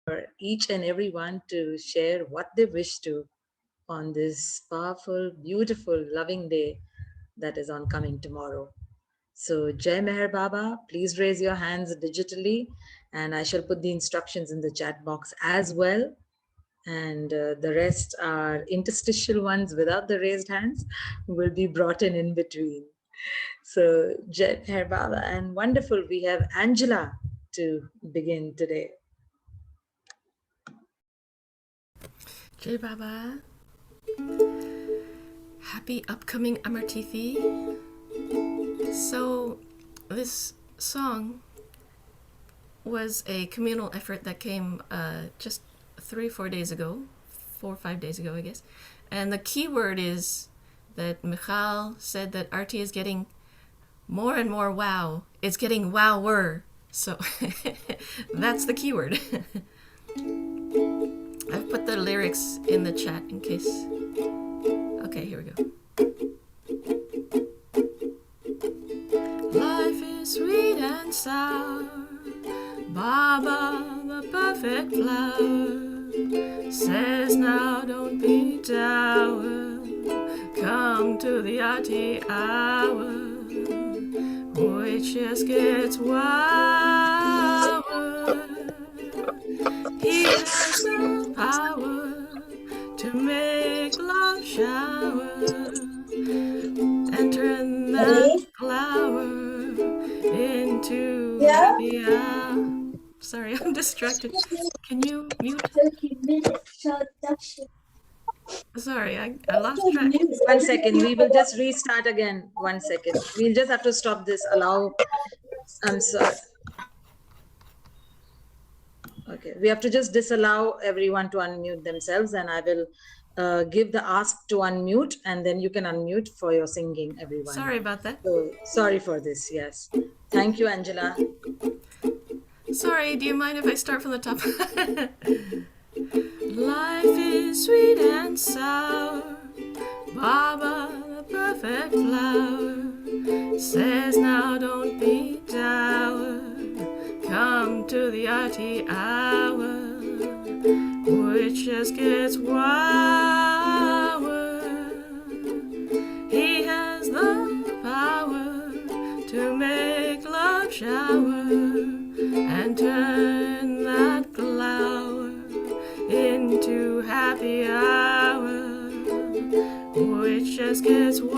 for each and every one to share what they wish to on this powerful, beautiful, loving day that is on coming tomorrow. So, Jai Meher Baba, please raise your hands digitally, and I shall put the instructions in the chat box as well. And the rest are interstitial ones without the raised hands will be brought in between. So, Jai Meher Baba, and wonderful, we have Angela to begin today. Jai Baba. Happy upcoming Amartithi. So, this song was a communal effort that came just 4 days ago, 4 or 5 days ago, I guess. And the key word is that Michal said that Arti is getting more and more wow. It's getting wower. So that's the key word. I've put the lyrics in the chat in case. Okay, here we go. Life is sweet and sour, Baba, the perfect flower, says now don't be dour, come to the Arti hour, which just gets wower. He has the power to make love shower and turn that flower into happy hour. Sorry, I'm distracted. Can you mute? Sorry, I lost track. 1 second, we will just restart again. 1 second. We'll just have to stop this. Allow. I'm sorry. Okay, we have to just disallow everyone to unmute themselves, and I will give the ask to unmute, and then you can unmute for your singing, everyone. Sorry about that. So, sorry for this, yes. Thank you, Angela. Sorry, do you mind if I start from the top? Life is sweet and sour, Baba, the perfect flower, says now don't be dour, come to the Arti hour, which just gets wower. He has the power to make love shower and turn that flower into happy hour, which just gets wower.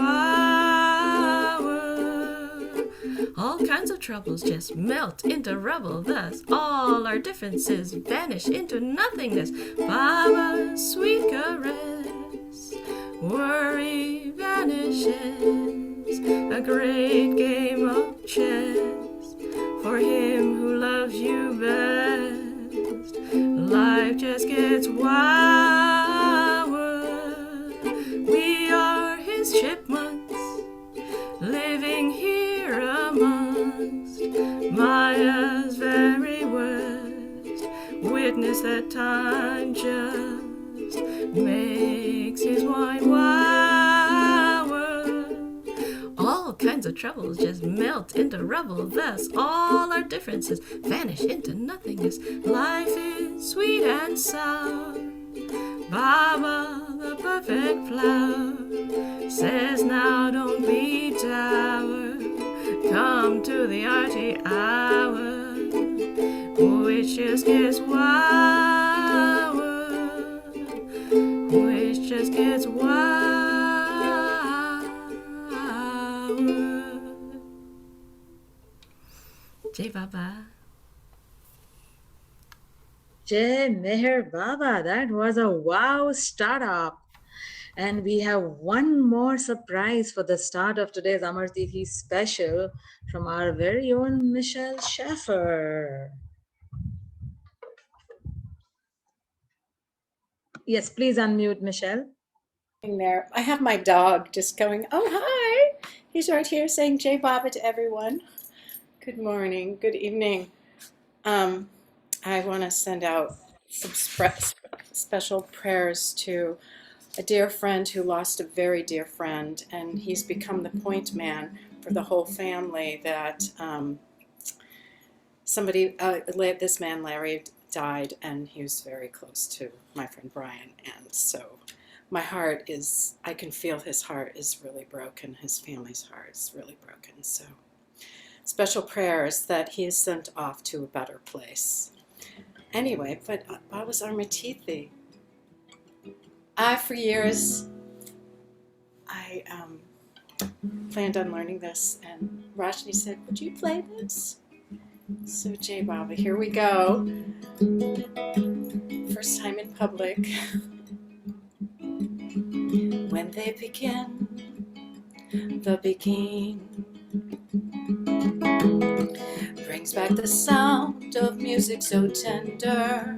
All kinds of troubles just melt into rubble, thus all our differences vanish into nothingness. Baba's sweet caress, worry vanishes, a great game of chess for him who loves you best. Life just gets wower. We are his chipmunks, living here amongst Maya's very worst. Witness that time just makes his wine wower. All kinds of troubles just melt into rubble, thus all our differences vanish into nothingness. Life is sweet and sour, Baba, the perfect flower, says now don't be dour, come to the Arti hour, which just gets wower, which just gets wower. Jai Baba. Jai Meher Baba, that was a wow startup. And we have one more surprise for the start of today's Amartithi special from our very own Michelle Schaffer. Yes, please unmute, Michelle. There, I have my dog just going, oh, hi. He's right here saying Jai Baba to everyone. Good morning, good evening. I want to send out some special prayers to a dear friend who lost a very dear friend, and he's become the point man for the whole family. That this man Larry died, and he was very close to my friend Brian. And so my heart is, I can feel his heart is really broken. His family's heart is really broken. So special prayers that he is sent off to a better place. Anyway, but Baba's Armatithi. For years, I planned on learning this, and Rajni said, would you play this? So Jai Baba, here we go. First time in public. When they begin, the begin brings back the sound of music so tender,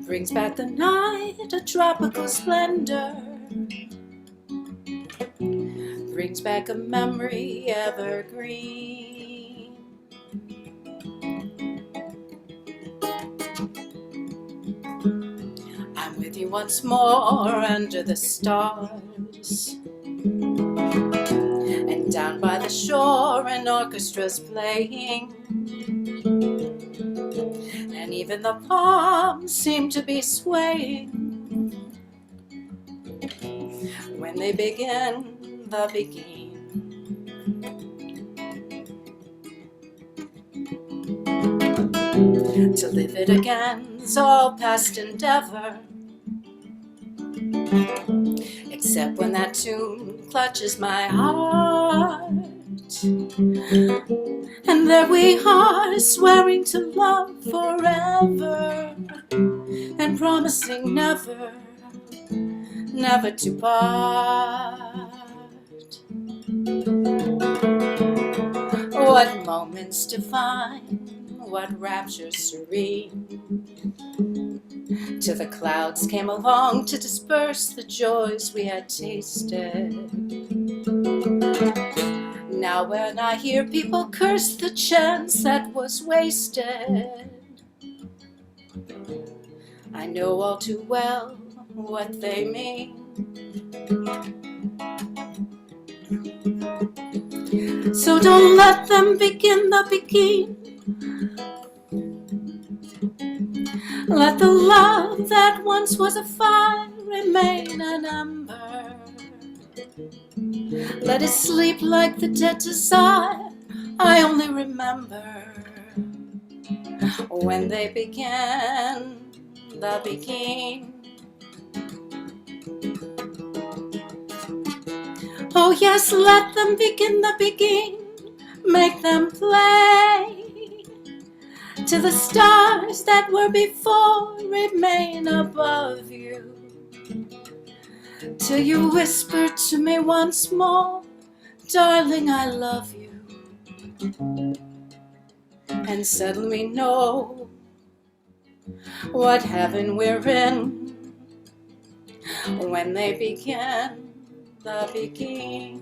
brings back the night, a tropical splendor, brings back a memory evergreen. I'm with you once more under the stars, and down by the shore an orchestra's playing, and even the palms seem to be swaying. When they begin, the begin. To live it again's all past endeavor, except when that tune clutches my heart. And there we are, swearing to love forever, and promising never, never to part. What moments divine, what rapture serene. Till the clouds came along to disperse the joys we had tasted. Now when I hear people curse the chance that was wasted, I know all too well what they mean. So don't let them begin the begin. Let the love that once was a fire remain an ember. Let it sleep like the dead desire I only remember. When they began the begin. Oh yes, let them begin the begin. Make them play. Till the stars that were before remain above you. Till you whisper to me once more, darling, I love you. And suddenly know what heaven we're in. When they begin the begin.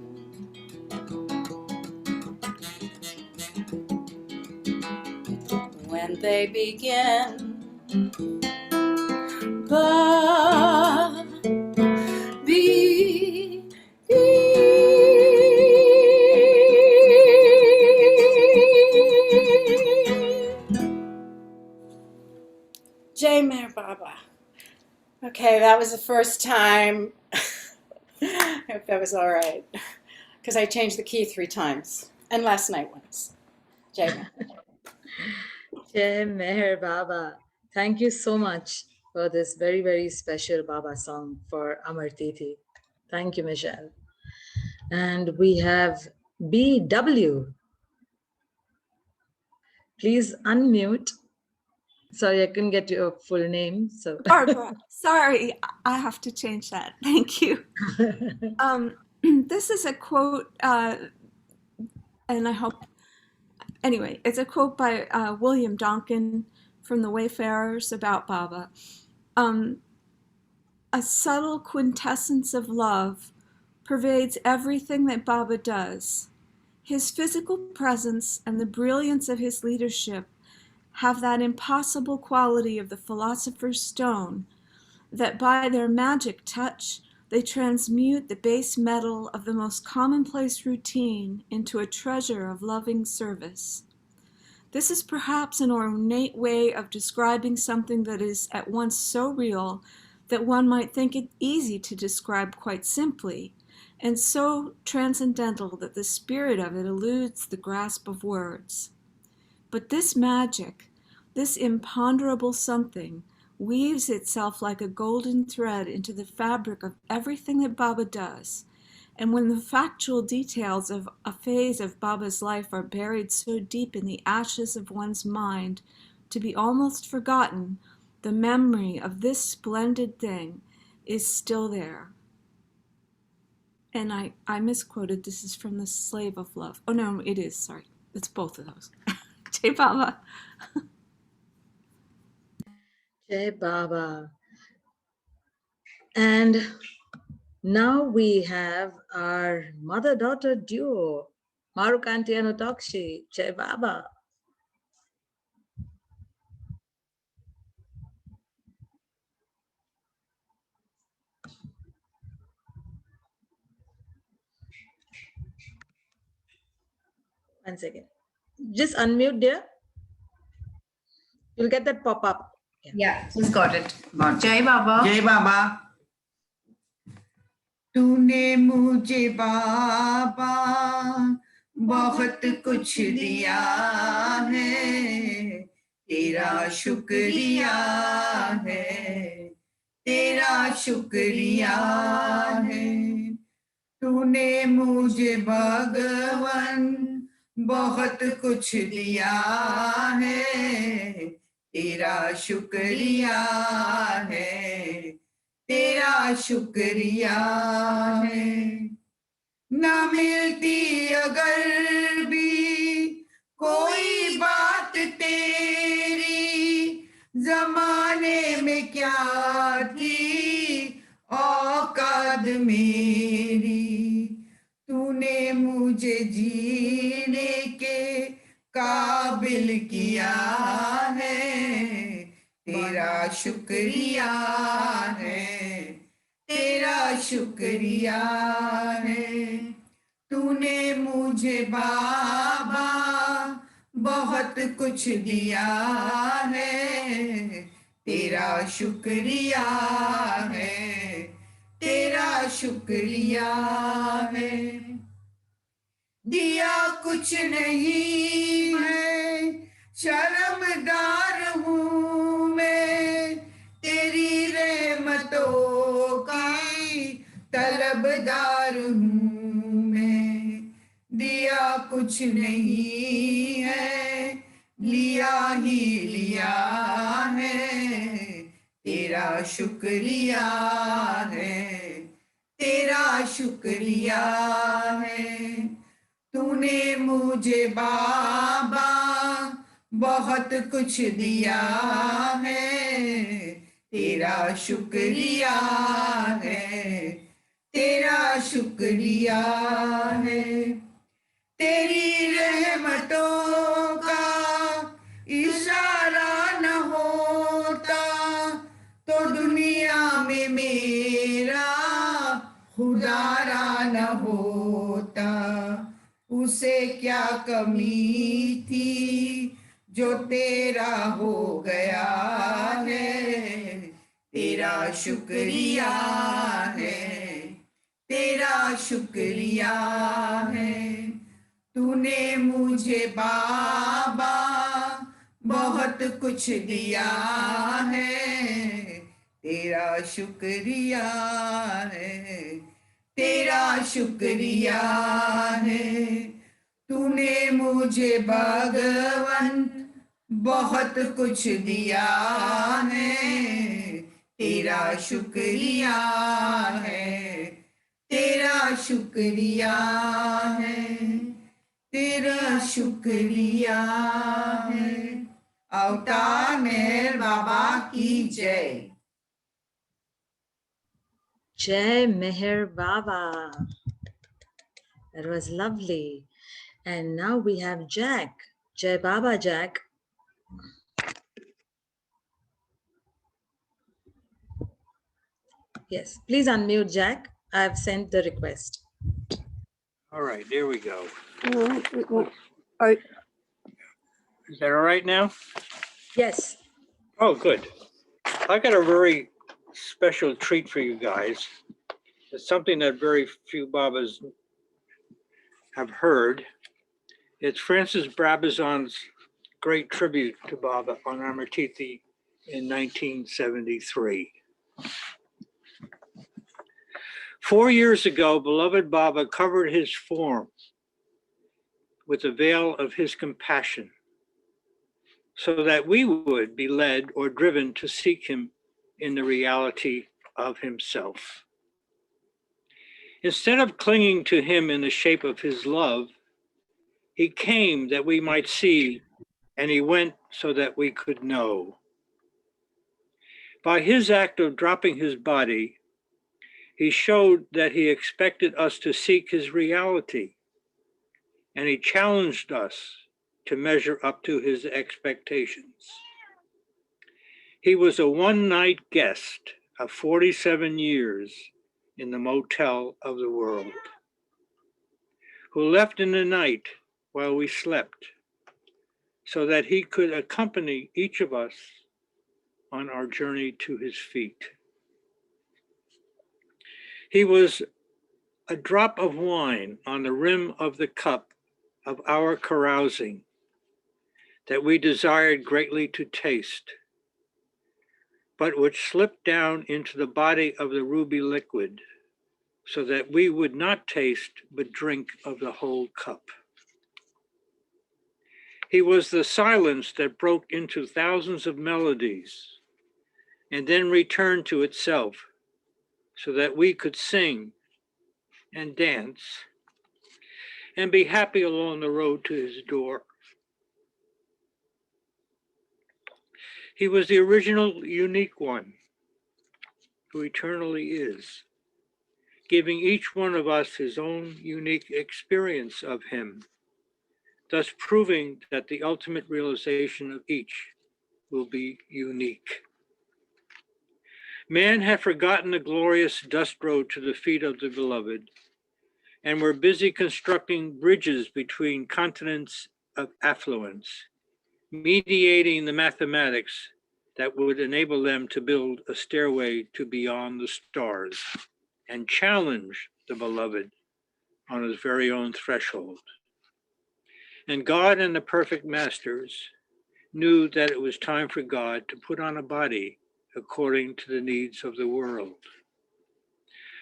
When they begin the begin. Jai Meher Baba. Okay, that was the first time. I hope that was all right. Because I changed the key 3 times. And last night once. Jai Meher. Jai Meher Baba. Thank you so much for this very, very special Baba song for Amar Tithi. Thank you, Michelle. And we have BW. Please unmute. Sorry, I couldn't get your full name. So Barbara, sorry, I have to change that. Thank you. This is a quote, and I hope, anyway, it's a quote by William Donkin from The Wayfarers about Baba. A subtle quintessence of love pervades everything that Baba does. His physical presence and the brilliance of his leadership have that impossible quality of the philosopher's stone, that by their magic touch they transmute the base metal of the most commonplace routine into a treasure of loving service. This is perhaps an ornate way of describing something that is at once so real that one might think it easy to describe quite simply, and so transcendental that the spirit of it eludes the grasp of words. But this magic, this imponderable something, weaves itself like a golden thread into the fabric of everything that Baba does. And when the factual details of a phase of Baba's life are buried so deep in the ashes of one's mind to be almost forgotten, the memory of this splendid thing is still there. And I misquoted. This is from The Slave of Love. Oh, no, it is. Sorry. It's both of those. Jai Baba. Jai Baba. And now we have our mother-daughter duo, Marukanti and Utokshi. Jai Baba. One second. Just unmute, dear. You'll get that pop-up. Yeah, just got it. Jai Baba. जय बाबा तूने मुझे बाबा बहुत कुछ दिया है तेरा शुक्रिया है तेरा शुक्रिया है तूने मुझे भगवान बहुत कुछ दिया है तेरा शुक्रिया है तेरा शुक्रिया है ना मिलती अगर भी कोई बात तेरी जमाने में क्या थी औकात मेरी तूने मुझे जीने के काबिल किया है तेरा शुक्रिया है तेरा शुक्रिया है तूने मुझे बाबा बहुत कुछ दिया है तेरा शुक्रिया है तेरा शुक्रिया है दिया कुछ नहीं है शर्मदार हूँ मैं तेरी रहमतों की तलबदार हूँ मैं दिया कुछ नहीं है लिया ही लिया है तेरा शुक्रिया है तेरा शुक्रिया है तूने मुझे बाबा बहुत कुछ दिया है तेरा शुक्रिया है तेरा शुक्रिया है तेरी रहमतों का इशारा न होता तो दुनिया में मेरा खुदारा न होता उसे क्या कमी थी जो तेरा हो गया है तेरा शुक्रिया है तेरा शुक्रिया है तूने मुझे बाबा बहुत कुछ दिया है तेरा शुक्रिया है तेरा शुक्रिया है तूने मुझे भगवान बहुत कुछ दिया है तेरा शुक्रिया है तेरा शुक्रिया है तेरा शुक्रिया है अवतार मेहर बाबा की जय Jai Meher Baba. That was lovely. And now we have Jack. Jai Baba, Jack. Yes, please unmute, Jack. I've sent the request. All right, there we go. Is that all right now? Yes. Oh, good. I got a very special treat for you guys. It's something that very few Babas have heard. It's Francis Brabazon's great tribute to Baba on Amartithi in 1973. 4 years ago, beloved Baba covered his form with the veil of his compassion so that we would be led or driven to seek him in the reality of himself. Instead of clinging to him in the shape of his love, he came that we might see, and he went so that we could know. By his act of dropping his body, he showed that he expected us to seek his reality, and he challenged us to measure up to his expectations. He was a one-night guest of 47 years in the motel of the world, who left in the night while we slept, so that he could accompany each of us on our journey to his feet. He was a drop of wine on the rim of the cup of our carousing that we desired greatly to taste, but which slipped down into the body of the ruby liquid so that we would not taste but drink of the whole cup. He was the silence that broke into thousands of melodies and then returned to itself so that we could sing and dance and be happy along the road to his door. He was the original unique one who eternally is, giving each one of us his own unique experience of him, thus proving that the ultimate realization of each will be unique. Man had forgotten the glorious dust road to the feet of the beloved, and were busy constructing bridges between continents of affluence, mediating the mathematics that would enable them to build a stairway to beyond the stars and challenge the beloved on his very own threshold. And God and the perfect masters knew that it was time for God to put on a body according to the needs of the world.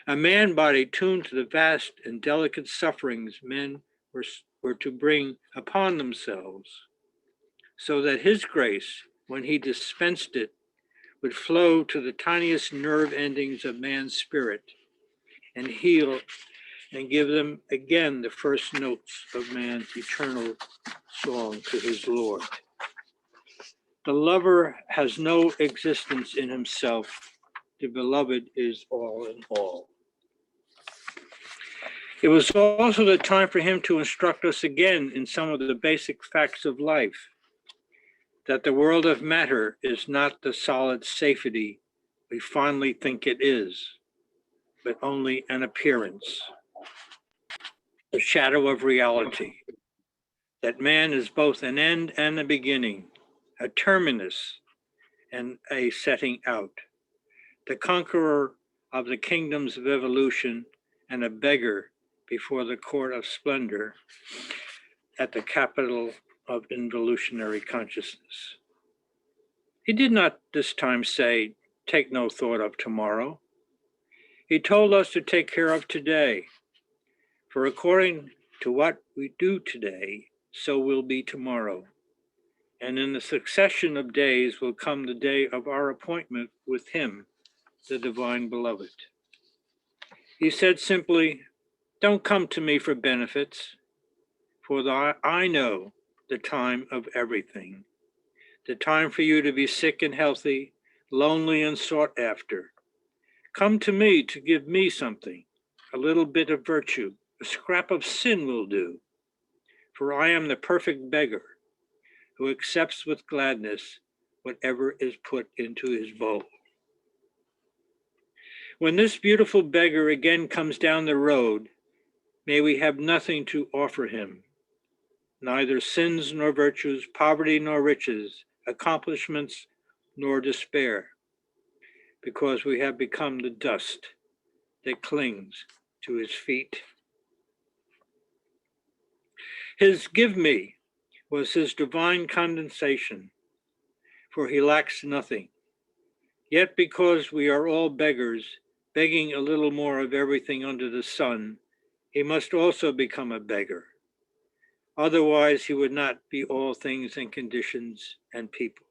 A man body tuned to the vast and delicate sufferings men were to bring upon themselves, so that his grace, when he dispensed it, would flow to the tiniest nerve endings of man's spirit and heal and give them again the first notes of man's eternal song to his Lord. The lover has no existence in himself. The beloved is all in all. It was also the time for him to instruct us again in some of the basic facts of life, that the world of matter is not the solid safety we fondly think it is, but only an appearance, a shadow of reality, that man is both an end and a beginning, a terminus and a setting out, the conqueror of the kingdoms of evolution and a beggar before the court of splendor at the capital of involutionary consciousness. He did not this time say, take no thought of tomorrow. He told us to take care of today, for according to what we do today, so will be tomorrow. And in the succession of days will come the day of our appointment with him, the divine beloved. He said simply, don't come to me for benefits, for I know the time of everything, the time for you to be sick and healthy, lonely and sought after. Come to me to give me something, a little bit of virtue, a scrap of sin will do, for I am the perfect beggar who accepts with gladness whatever is put into his bowl. When this beautiful beggar again comes down the road, may we have nothing to offer him, neither sins nor virtues, poverty nor riches, accomplishments nor despair, because we have become the dust that clings to his feet. His give me was his divine condensation, for he lacks nothing. Yet because we are all beggars, begging a little more of everything under the sun, he must also become a beggar. Otherwise, he would not be all things and conditions and people.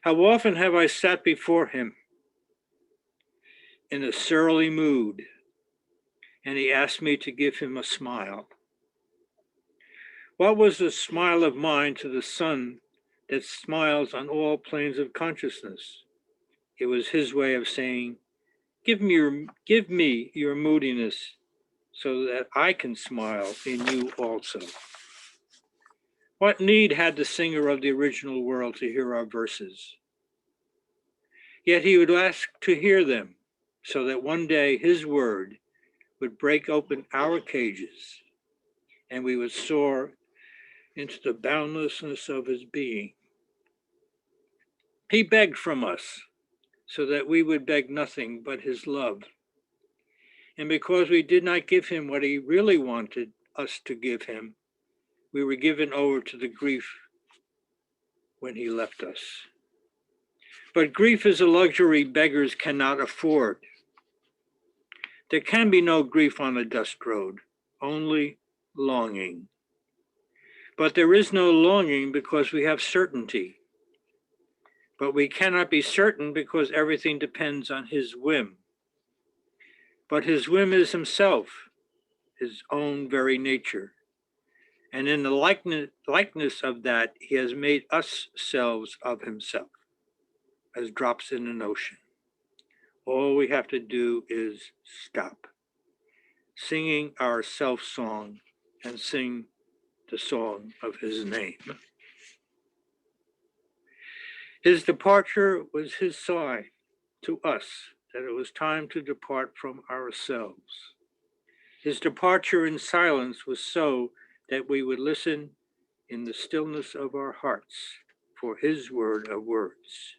How often have I sat before him in a surly mood, and he asked me to give him a smile. What was the smile of mine to the sun that smiles on all planes of consciousness? It was his way of saying, give me your moodiness so that I can smile in you also. What need had the singer of the original world to hear our verses? Yet he would ask to hear them so that one day his word would break open our cages and we would soar into the boundlessness of his being. He begged from us so that we would beg nothing but his love. And because we did not give him what he really wanted us to give him, we were given over to the grief when he left us. But grief is a luxury beggars cannot afford. There can be no grief on a dust road, only longing. But there is no longing because we have certainty. But we cannot be certain because everything depends on his whim. But his whim is himself, his own very nature. And in the likeness of that, he has made us selves of himself, as drops in an ocean. All we have to do is stop, singing our self-song, and sing the song of his name. His departure was his sign to us that it was time to depart from ourselves. His departure in silence was so that we would listen in the stillness of our hearts for his word of words.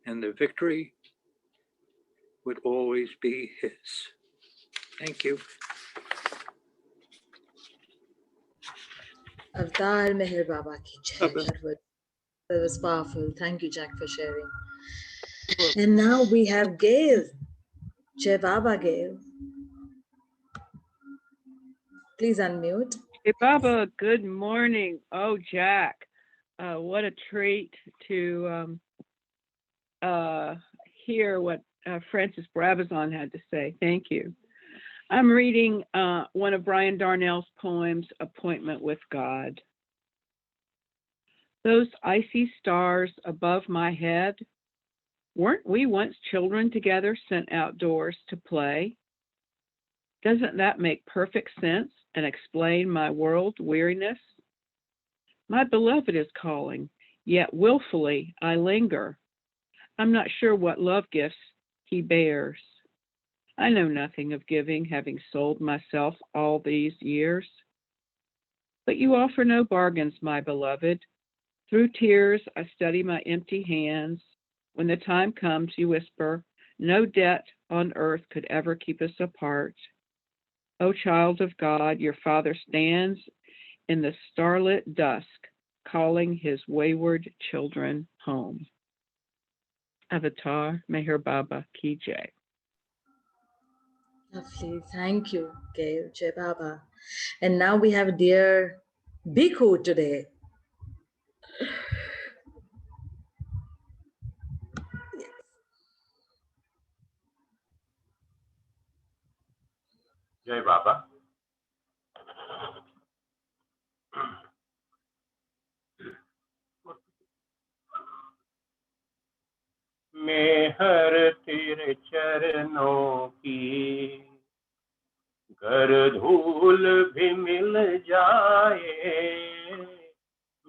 And the victory would always be his. Thank you. Avtar Meher Baba ki jai. That was powerful. Thank you, Jack, for sharing. And now we have Gail. Jai Baba, Gail. Please unmute. Hey, Baba, good morning. Oh, Jack, what a treat to hear what Francis Brabazon had to say. Thank you. I'm reading one of Brian Darnell's poems, Appointment with God. Those icy stars above my head, weren't we once children together sent outdoors to play? Doesn't that make perfect sense and explain my world weariness? My beloved is calling, yet willfully I linger. I'm not sure what love gifts he bears. I know nothing of giving, having sold myself all these years. But you offer no bargains, my beloved. Through tears, I study my empty hands. When the time comes, you whisper, no debt on earth could ever keep us apart. O child of God, your Father stands in the starlit dusk, calling his wayward children home. Avatar Meher Baba Ki Jai. Lovely. Thank you, Gail. Jai Baba. And now we have dear Bhikkhu today. Jai Baba. मैं हर तेरे चरणों की गर धूल भी मिल जाए,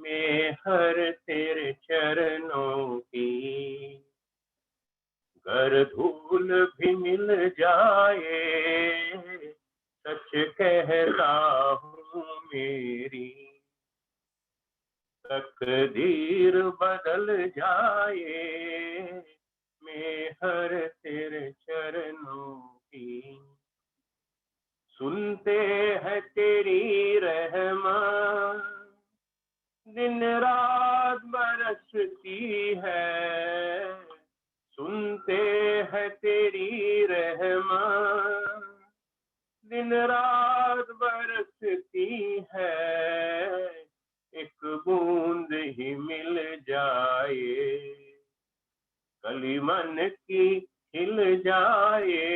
मैं हर तेरे चरणों की गर धूल भी मिल जाए, सच कहता हूँ तकदीर बदल जाए मैं हर तेरे चरणों की सुनते हैं तेरी रहमत दिन रात बरसती है सुनते हैं तेरी रहमत दिन रात बरसती है एक बूंद ही मिल जाए कली मन की खिल जाए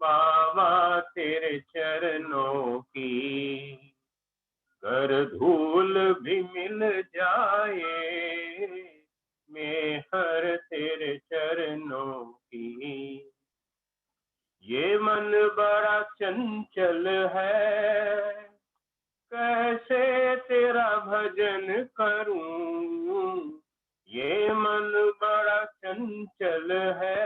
बाबा तेरे चरणों की कर धूल भी मिल जाए मैं हर तेरे चरणों की ये मन बड़ा चंचल है कैसे तेरा भजन करूं ये मन बड़ा चंचल है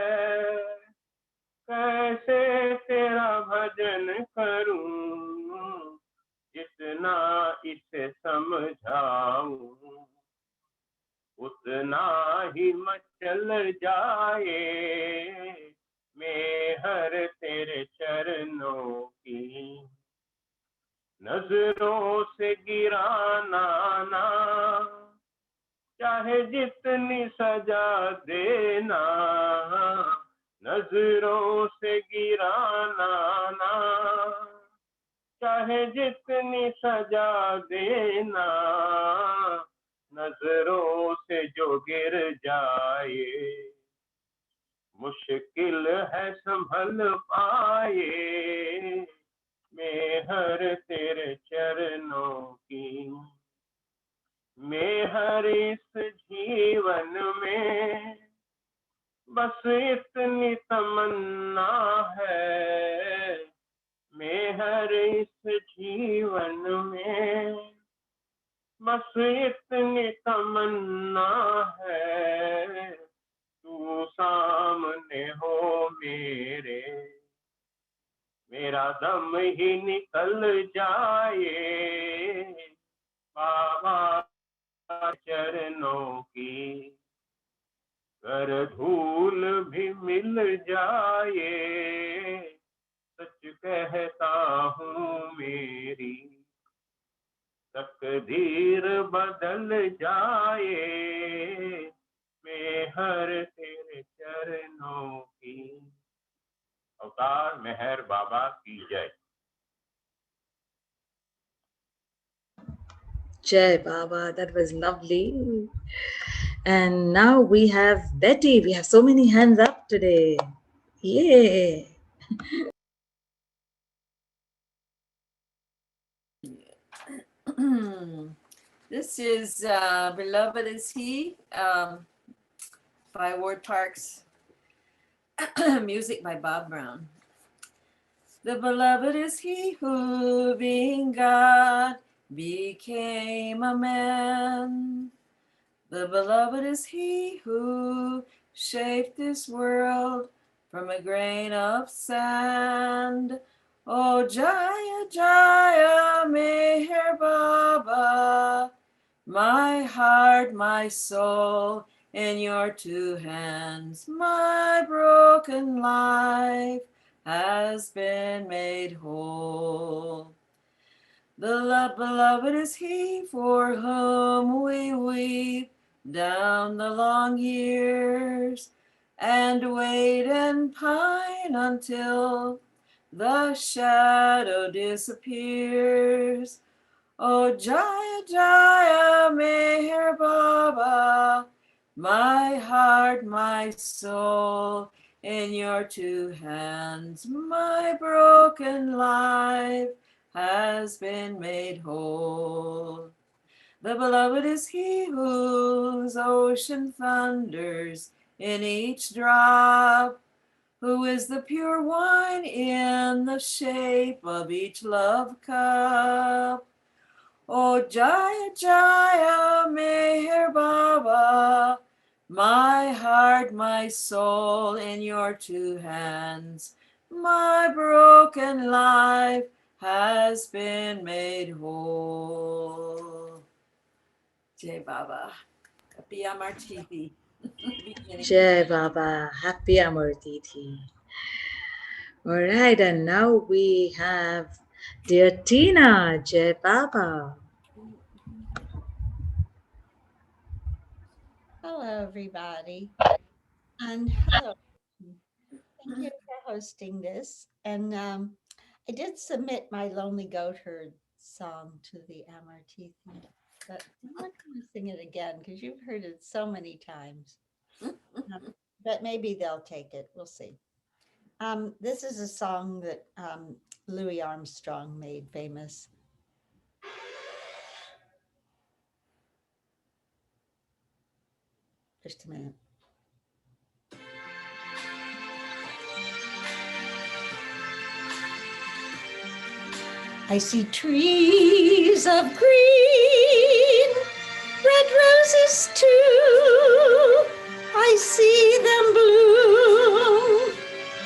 कैसे तेरा भजन करूं जितना इसे समझाऊं उतना ही मचल जाए मैं हर तेरे चरणों की नजरों से गिराना ना चाहे जितनी सजा देना नजरों से गिराना ना चाहे जितनी सजा देना नजरों से जो गिर जाए मुश्किल है संभल पाए मैं हर तेरे चरणों की मैं हर इस जीवन में बस इतनी तमन्ना है मैं हर इस जीवन में बस इतनी तमन्ना है तू सामने हो मेरे मेरा दम ही निकल जाए बाबा चरणों की कर धूल भी मिल जाए सच कहता हूँ मेरी तकदीर बदल जाए मैं हर तेरे चरणों की अवतार मेहर बाबा की जय Jai Baba, that was lovely. And now we have Betty. We have so many hands up today. Yay! This is Beloved is He by Ward Parks. Music by Bob Brown. The beloved is He who, being God, became a man. The beloved is He who shaped this world from a grain of sand. Oh, Jaya, Jaya, Meher Baba, my heart, my soul, in your two hands, my broken life has been made whole. The beloved is He for whom we weep down the long years and wait and pine until the shadow disappears. Oh, Jaya, Jaya, Meher Baba, my heart, my soul, in your two hands, my broken life has been made whole. The beloved is He whose ocean thunders in each drop, who is the pure wine in the shape of each love cup. Oh, Jaya, Jaya, Meher Baba, my heart, my soul in your two hands, my broken life has been made whole. Jai Baba. Happy Amar TV. Jai Baba, happy Amar Tithi. All right, and now we have dear Tina. Jai Baba. Hello, everybody. And hello. Thank you for hosting this. And I did submit my Lonely Goat Herd song to the MRT thing, but I'm not going to sing it again because you've heard it so many times. But maybe they'll take it. We'll see. This is a song that Louis Armstrong made famous. Just a minute. I see trees of green, red roses too. I see them bloom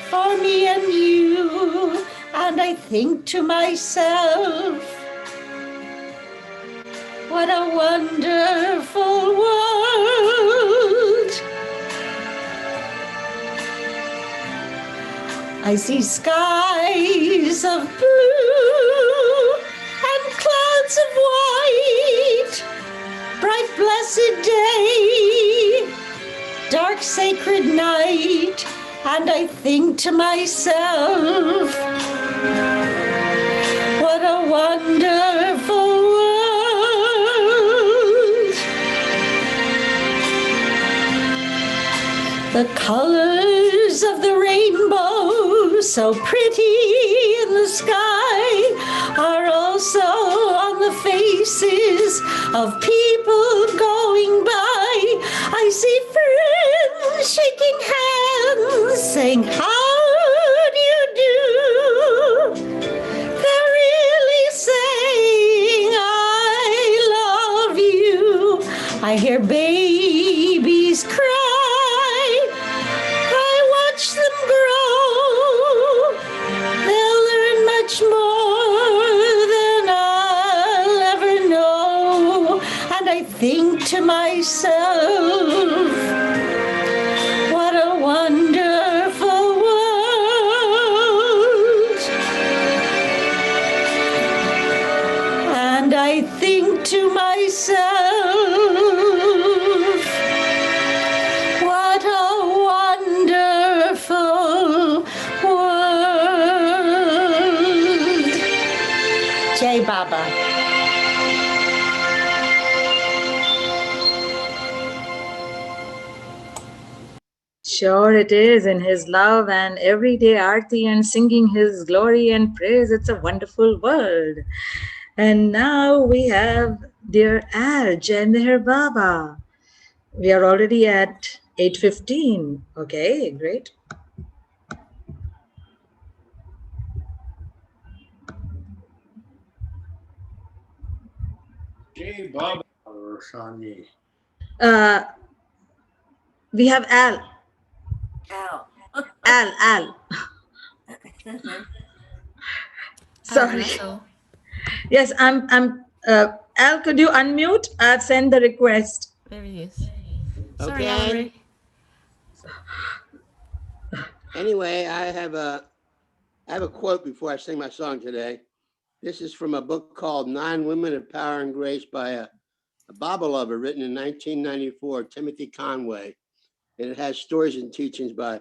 for me and you. And I think to myself, what a wonderful world. I see skies of blue and clouds of white, bright blessed day, dark sacred night, and I think to myself, what a wonderful world. The colors of the rainbow, so pretty in the sky, are also on the faces of people going by. I see friends shaking hands, saying, how do you do? They're really saying, I love you. I hear babies cry. Them grow, they'll learn much more than I'll ever know. And I think to myself, what a wonderful world. And I think to myself, what a wonderful world. Jai Baba. Sure, it is. In his love and everyday Arti and singing his glory and praise, it's a wonderful world. And now we have dear Al, Jai Meher Baba. We are already at 8:15. Okay, great. Jai Baba or Shani. We have Al. Al. Sorry. Yes, I'm Al, could you unmute? I've sent the request. There he is. Sorry, Okay. Anyway, I have a quote before I sing my song today. This is from a book called 9 Women of Power and Grace by a Baba lover, written in 1994, Timothy Conway. And it has stories and teachings by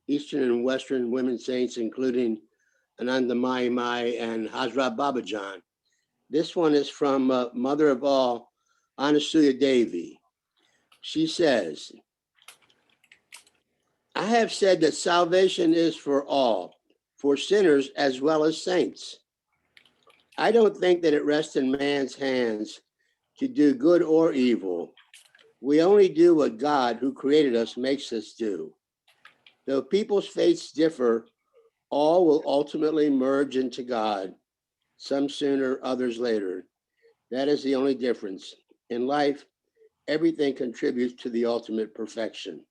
Eastern and Western women saints, including Ananda Mai Mai and Hazrat Babajan. This one is from Mother of All, Anasuya Devi. She says, I have said that salvation is for all, for sinners as well as saints. I don't think that it rests in man's hands to do good or evil. We only do what God, who created us, makes us do. Though people's fates differ, all will ultimately merge into God, some sooner, others later. That is the only difference. In life, everything contributes to the ultimate perfection.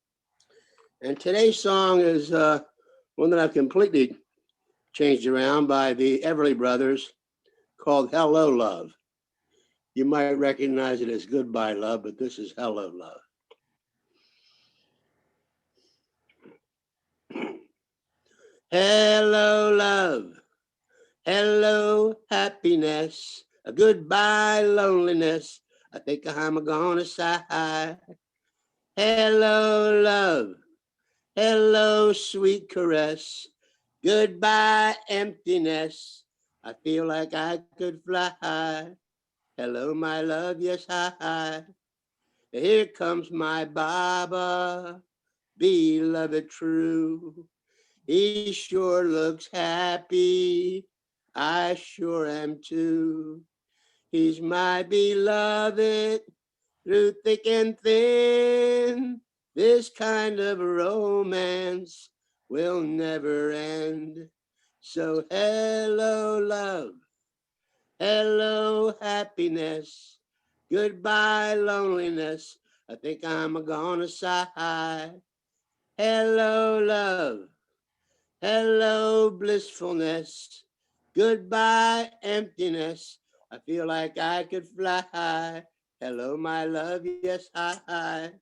And today's song is one that I've completely changed around by the Everly Brothers, called Hello Love. You might recognize it as goodbye love, but this is hello love. Hello love. Hello happiness. A goodbye loneliness. I think I'm gonna sigh. Hello love. Hello sweet caress. Goodbye emptiness. I feel like I could fly. Hello my love, yes hi. Here comes my Baba, beloved true. He sure looks happy, I sure am too. He's my beloved through thick and thin. This kind of romance will never end. So hello love, hello happiness, goodbye loneliness. I think I'm gonna sigh. Hello love, hello blissfulness, goodbye emptiness. I feel like I could fly. Hello my love, yes hi.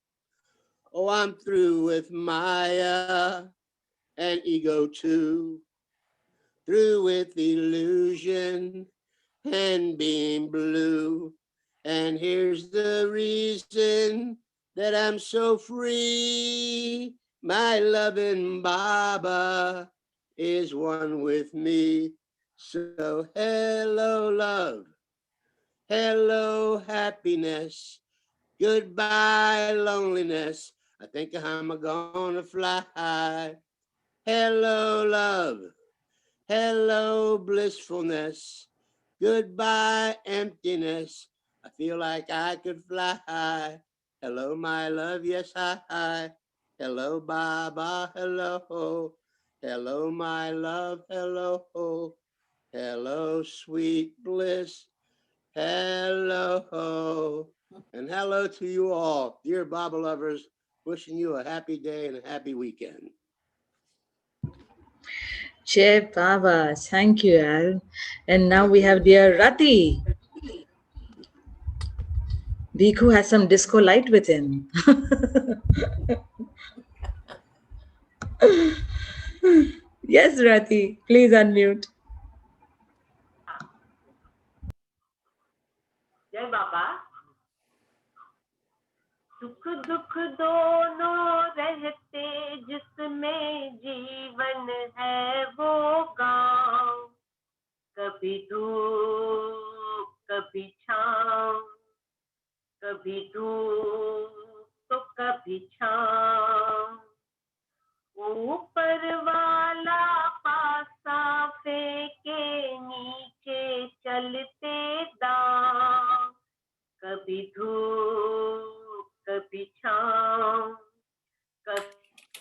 Oh, I'm through with Maya and ego too, through with illusion and being blue. And here's the reason that I'm so free. My loving Baba is one with me. So hello love, hello happiness, goodbye loneliness. I think I'm gonna fly. Hello love, hello blissfulness, goodbye emptiness. I feel like I could fly. Hello my love, yes hi. Hello Baba, hello. Hello my love, hello. Hello sweet bliss, hello. And hello to you all, dear Baba lovers, wishing you a happy day and a happy weekend. Jai Baba, thank you, Al. And now we have dear Rati. Bhikkhu has some disco light with him. Yes, Rati, please unmute. जय बाबा सुख दुख दोनों रहते जिसमें जीवन है वो गाँव कभी धूप कभी छाँव कभी धूप तो कभी छाँव ऊपर वाला पासा फेंके नीचे चलते दांव कभी धूप कभी छाँव कभी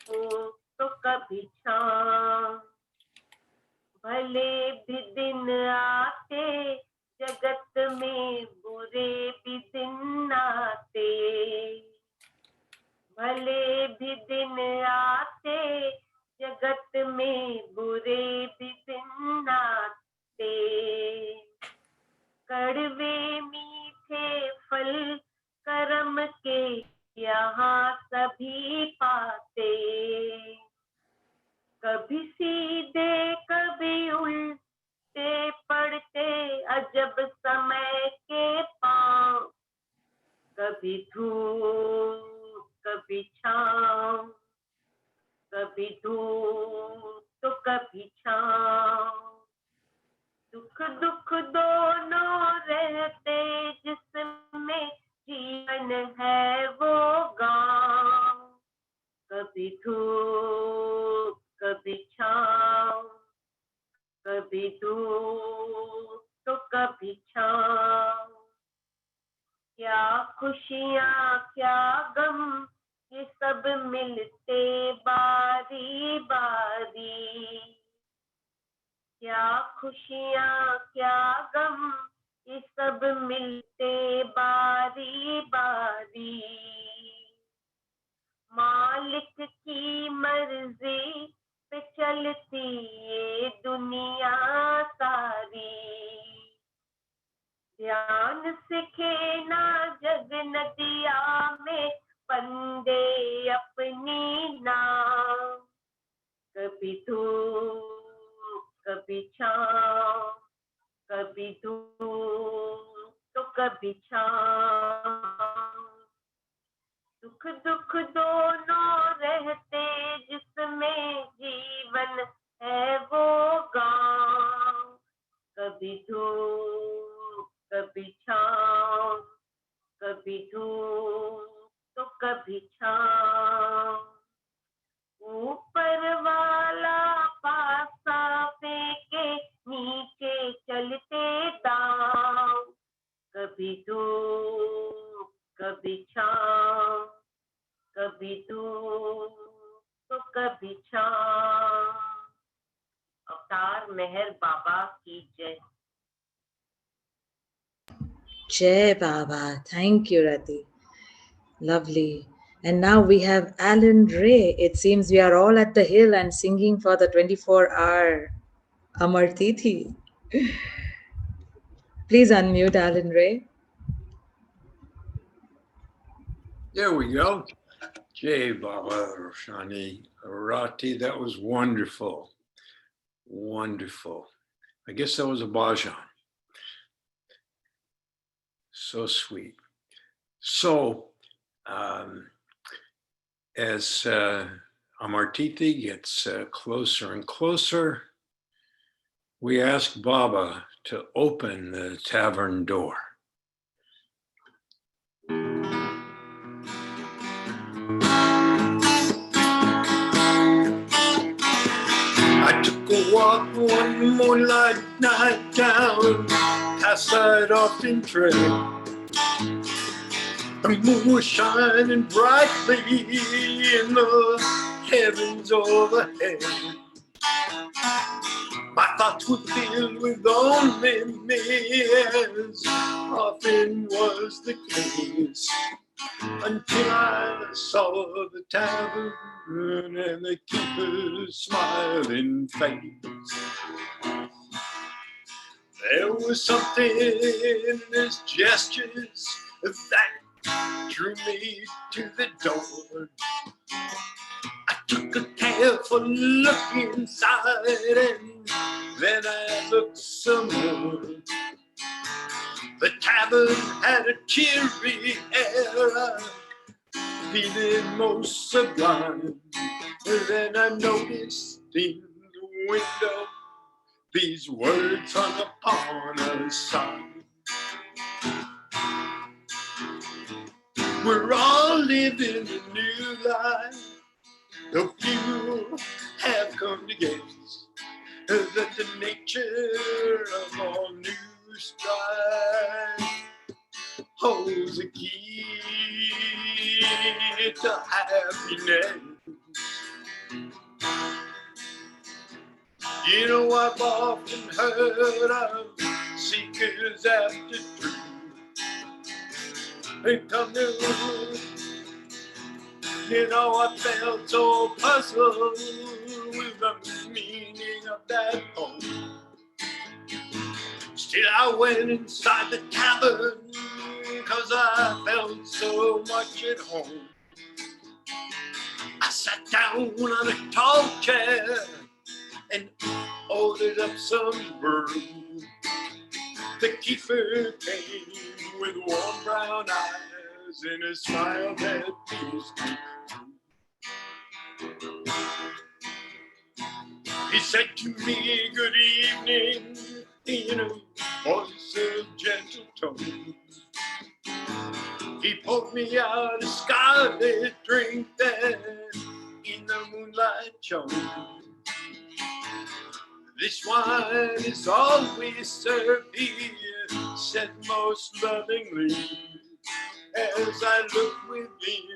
धूप तो कभी छाँव भले भी दिन आते जगत में बुरे भी दिन आते भले भी दिन आते जगत में बुरे भी दिन आते कड़वे मीठे फल कर्म के यहाँ सभी पाते कभी सीधे कभी उल्टे पड़ते अजब समय के पाँव कभी धूप कभी छाँव कभी धूप तो कभी छाँव सुख दुख दोनों रहते जिसमें जीवन है वो गाँव कभी धूप कभी छाँव कभी धूप तो कभी छाँव क्या खुशियाँ क्या गम ये सब मिलते बारी बारी क्या खुशियाँ क्या गम ये सब मिलते बारी बारी मालिक की मर्जी पे चलती ये दुनिया सारी ध्यान सिखे ना जग नदिया में बंदे अपनी नाव कभी धूप कभी छाँव कभी धूप तो कभी छाँव सुख दुख दोनों रहते जिसमें जीवन है वो गाँव कभी धूप कभी छाँव कभी धूप तो कभी छाँव ऊपर वाला पासा फेंके नीचे चलते दाव कभी धूप कभी छाँव कभी धूप तो कभी छाँव अवतार मेहर बाबा की जय Jai Baba. Thank you, Rati. Lovely. And now we have Alan Ray. It seems we are all at the hill and singing for the 24-hour Amar Tithi. Please unmute Alan Ray. There we go. Jai Baba Roshani Arati. That was wonderful. Wonderful. I guess that was a bhajan. So sweet. So, as Amartithi gets closer and closer, we ask Baba to open the tavern door. I took a walk one moonlight night down past that often trail. The moon was shining brightly in the heavens overhead. My thoughts were filled with only me, as often was the case, until I saw the tavern and the keeper's smiling face. There was something in his gestures that drew me to the door. I took a careful look inside and then I looked some more. The tavern had a cheery air, feeling most sublime. Then I noticed in the window these words hung upon a sign. We're all living a new life. The few have come to guess that the nature of all new strife holds a key to happiness. You know, I've often heard of seekers after truth. They come to, you know, I felt so puzzled with the meaning of that poem. Still, I went inside the tavern, 'cause I felt so much at home. I sat down on a tall chair and ordered up some brew. The keeper came with warm brown eyes and a smile that pierced me. He said to me, "Good evening," in a voice of gentle tone. He poured me out a scarlet drink that in the moonlight shone. "This wine is always served here," said most lovingly, as I looked within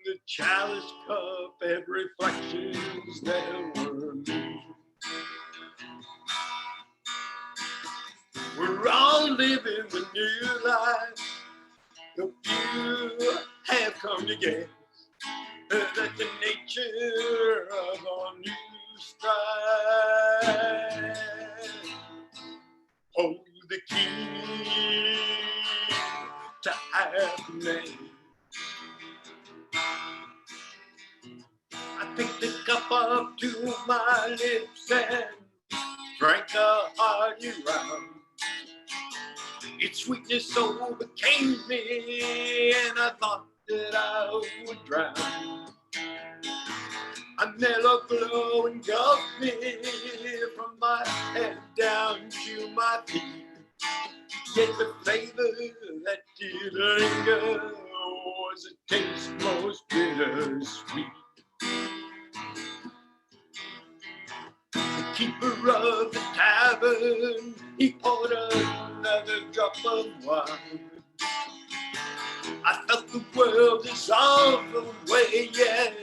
the chalice cup at reflections that were me. We're all living the new life. The few have come to guess that the nature of our new strife holds the key happiness. I picked the cup up to my lips and drank a hearty round. Its sweetness overcame me, and I thought that I would drown. A mellow glow engulfed me from my head down to my feet. Yet the flavor that did linger was a taste most bittersweet. The keeper of the tavern, he poured another drop of wine. I felt the world dissolve away, yes,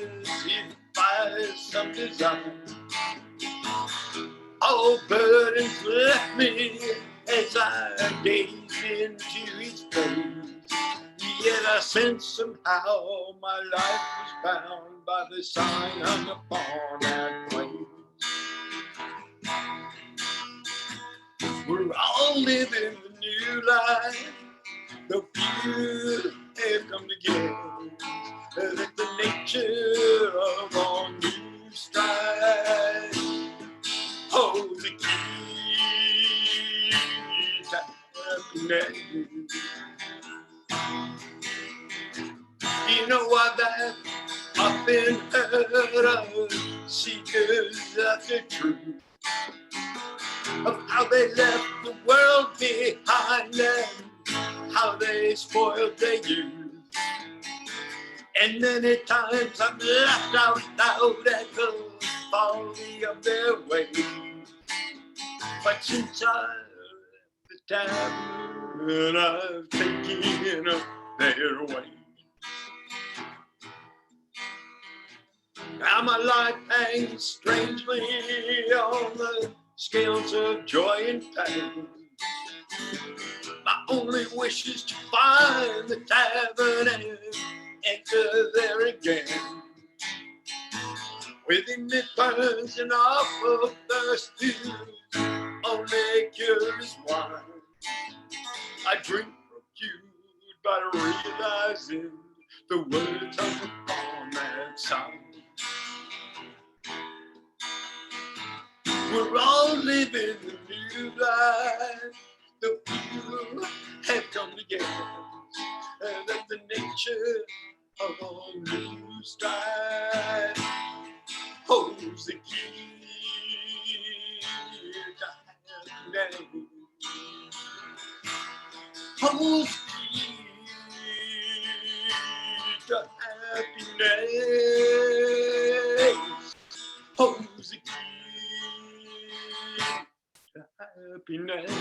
if by some design. All burdens left me as I gazed into his face. Yet I sensed somehow my life was bound by the sign hung upon that place. We're all living the new life, the few have come together. That the nature of our new strife holds the key to happiness. You know what that often heard of seekers after truth, of how they left the world behind and how they spoiled their youth. And many times I'm left out loud at the folly of their ways. But since I left the tavern, I've taken up their way. Now my life hangs strangely on the scales of joy and pain. My only wish is to find the tavern and enter there again. Within me burns an awful thirst to only cure is wine. I drink procured by realizing the words upon that sign. We're all living the new life. The few have come together. And that the nature of our new strife holds the key to happiness. Holds the key to happiness. Holds the key to happiness.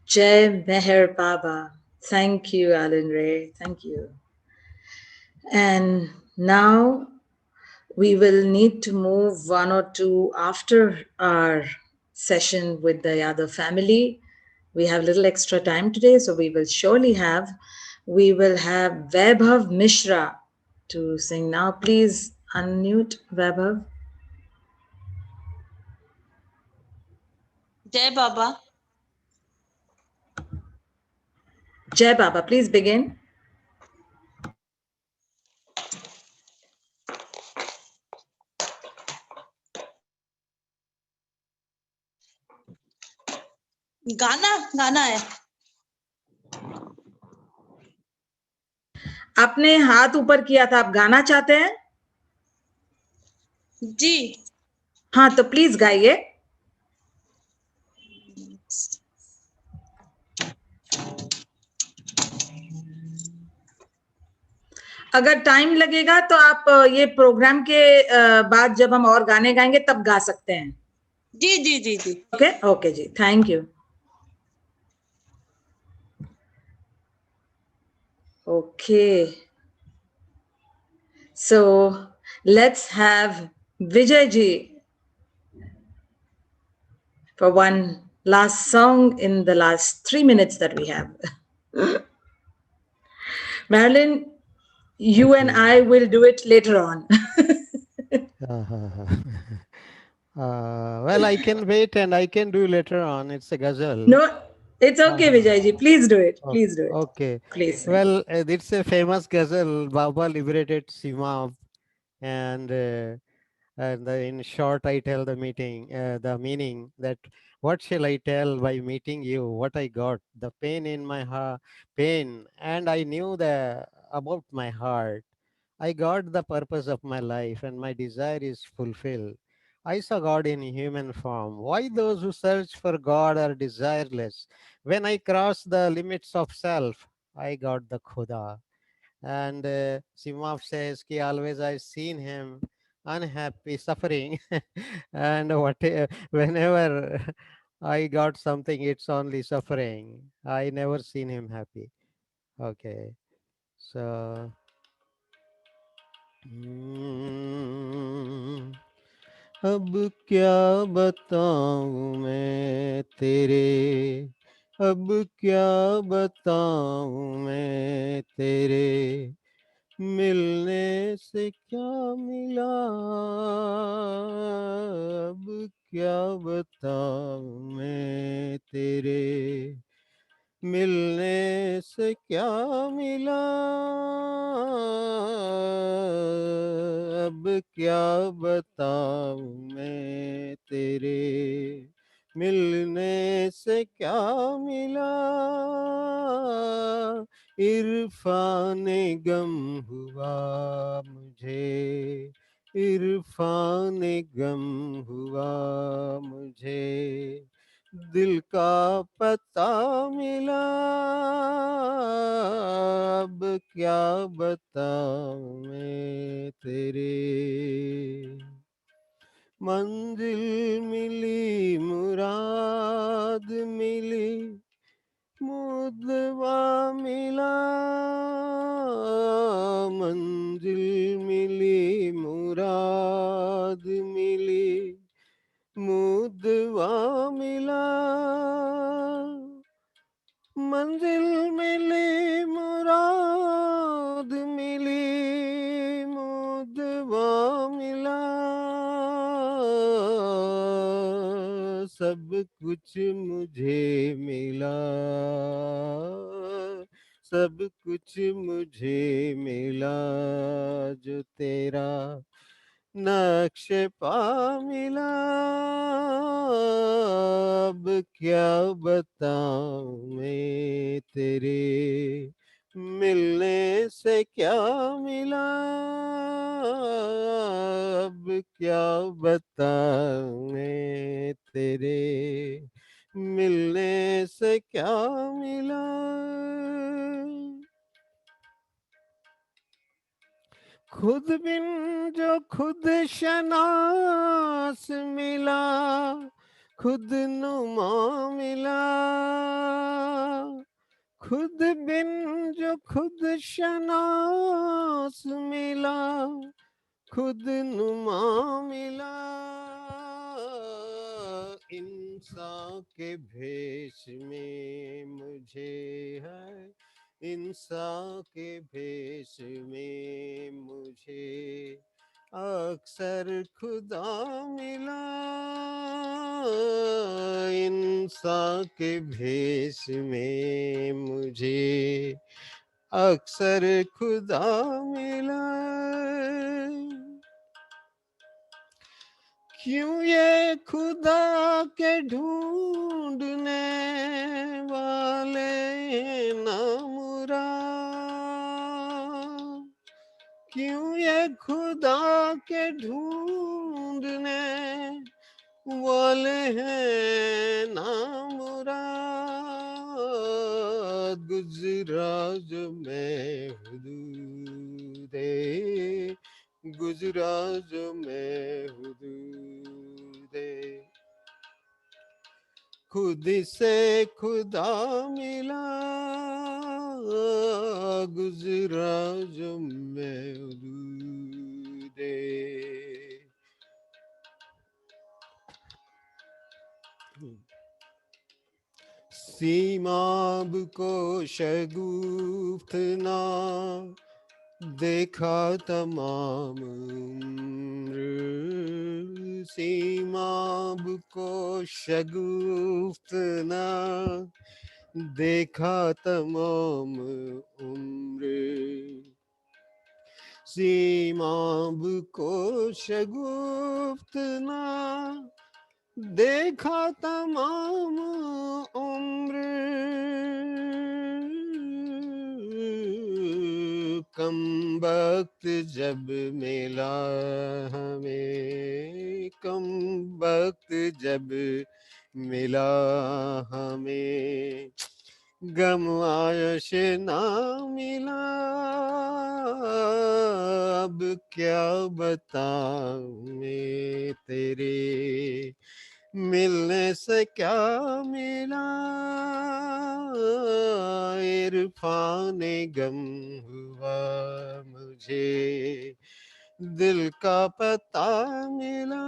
Jai Meher Baba. Thank you, Alan Ray. Thank you. And now we will need to move one or two after our session with the other family. We have a little extra time today, so we will have Vaibhav Mishra to sing now. Please unmute, Vaibhav. Jai Baba. Jai Baba, please begin. गाना है। आपने हाथ ऊपर किया था, आप गाना चाहते हैं? जी। हाँ, तो प्लीज गाइए। अगर टाइम लगेगा तो आप ये प्रोग्राम के बाद जब हम और गाने गाएंगे तब गा सकते हैं। जी जी जी जी। ओके जी, thank you. Okay, so let's have Vijay ji for one last song in the last 3 minutes that we have. Marilyn, you and I will do it later on. Well, I can wait and I can do later on. It's a ghazal. No, it's okay, Uh-huh. Vijayji. Please do it. O- Please do it. Okay. Please sing. Well, it's a famous ghazal. Baba liberated Sima, and in short, I tell the meaning that what shall I tell by meeting you? What I got, the pain in my heart, pain, and I knew the about my heart. I got the purpose of my life, and my desire is fulfilled. I saw God in human form. Why those who search for God are desireless? When I cross the limits of self, I got the Khuda. And Simaf says, Ki always I've seen him unhappy, suffering. And whenever I got something, it's only suffering. I never seen him happy. Okay. So, hmm, अब क्या बताऊं मैं तेरे, अब क्या बताऊं मैं तेरे, मिलने से क्या मिला, अब क्या बताऊं मैं तेरे, मिलने से क्या मिला, अब क्या बताऊं मैं तेरे, मिलने से क्या मिला, इरफान गम हुआ मुझे, इरफान गम हुआ मुझे, दिल का पता मिला, अब क्या बताऊं मैं तेरे, मंजिल मिली मुराद मिली, मुद्दवा मिला, मंजिल मिली मुराद मिली, मुद्दवा मिला, मंजिल मिली मुराद मिली, मुद्दवा मिला, सब कुछ मुझे मिला, सब कुछ मुझे मिला, जो तेरा नक्श पा मिला, अब क्या बताऊं मैं तेरे, मिलने से क्या मिला, अब क्या बताऊं मैं तेरे, मिलने से क्या मिला, खुद बिन जो खुद शनास मिला, खुद नुमा मिला, खुद बिन जो खुद शनास मिला, खुद नुमा मिला, इंसान के भेष में मुझे है, इंसान के भेष में मुझे अक्सर खुदा मिला, इंसान के भेष में मुझे अक्सर खुदा मिला, क्यों ये खुदा के ढूंढने वाले ना मुराद, क्यों ये खुदा के ढूंढने वाले हैं ना मुराद, गुजरा जो मैं हुदूदे, गुजरा जो मैं हुदूदे, खुद से खुदा मिला, गुजरा जो मैं हुदूदे, सीमाब को शगुफ्त ना देखा तमाम उम्र सीमाब को शगुफ्त ना देखा तमाम उम्र सीमाब को शगुफ्त ना देखा तमाम उम्र कम वक्त जब मिला हमें कम वक्त जब मिला हमें गम आयश ना मिला अब क्या बताऊं मैं तेरे मिलने से क्या मिला इरफान गम हुआ मुझे दिल का पता मिला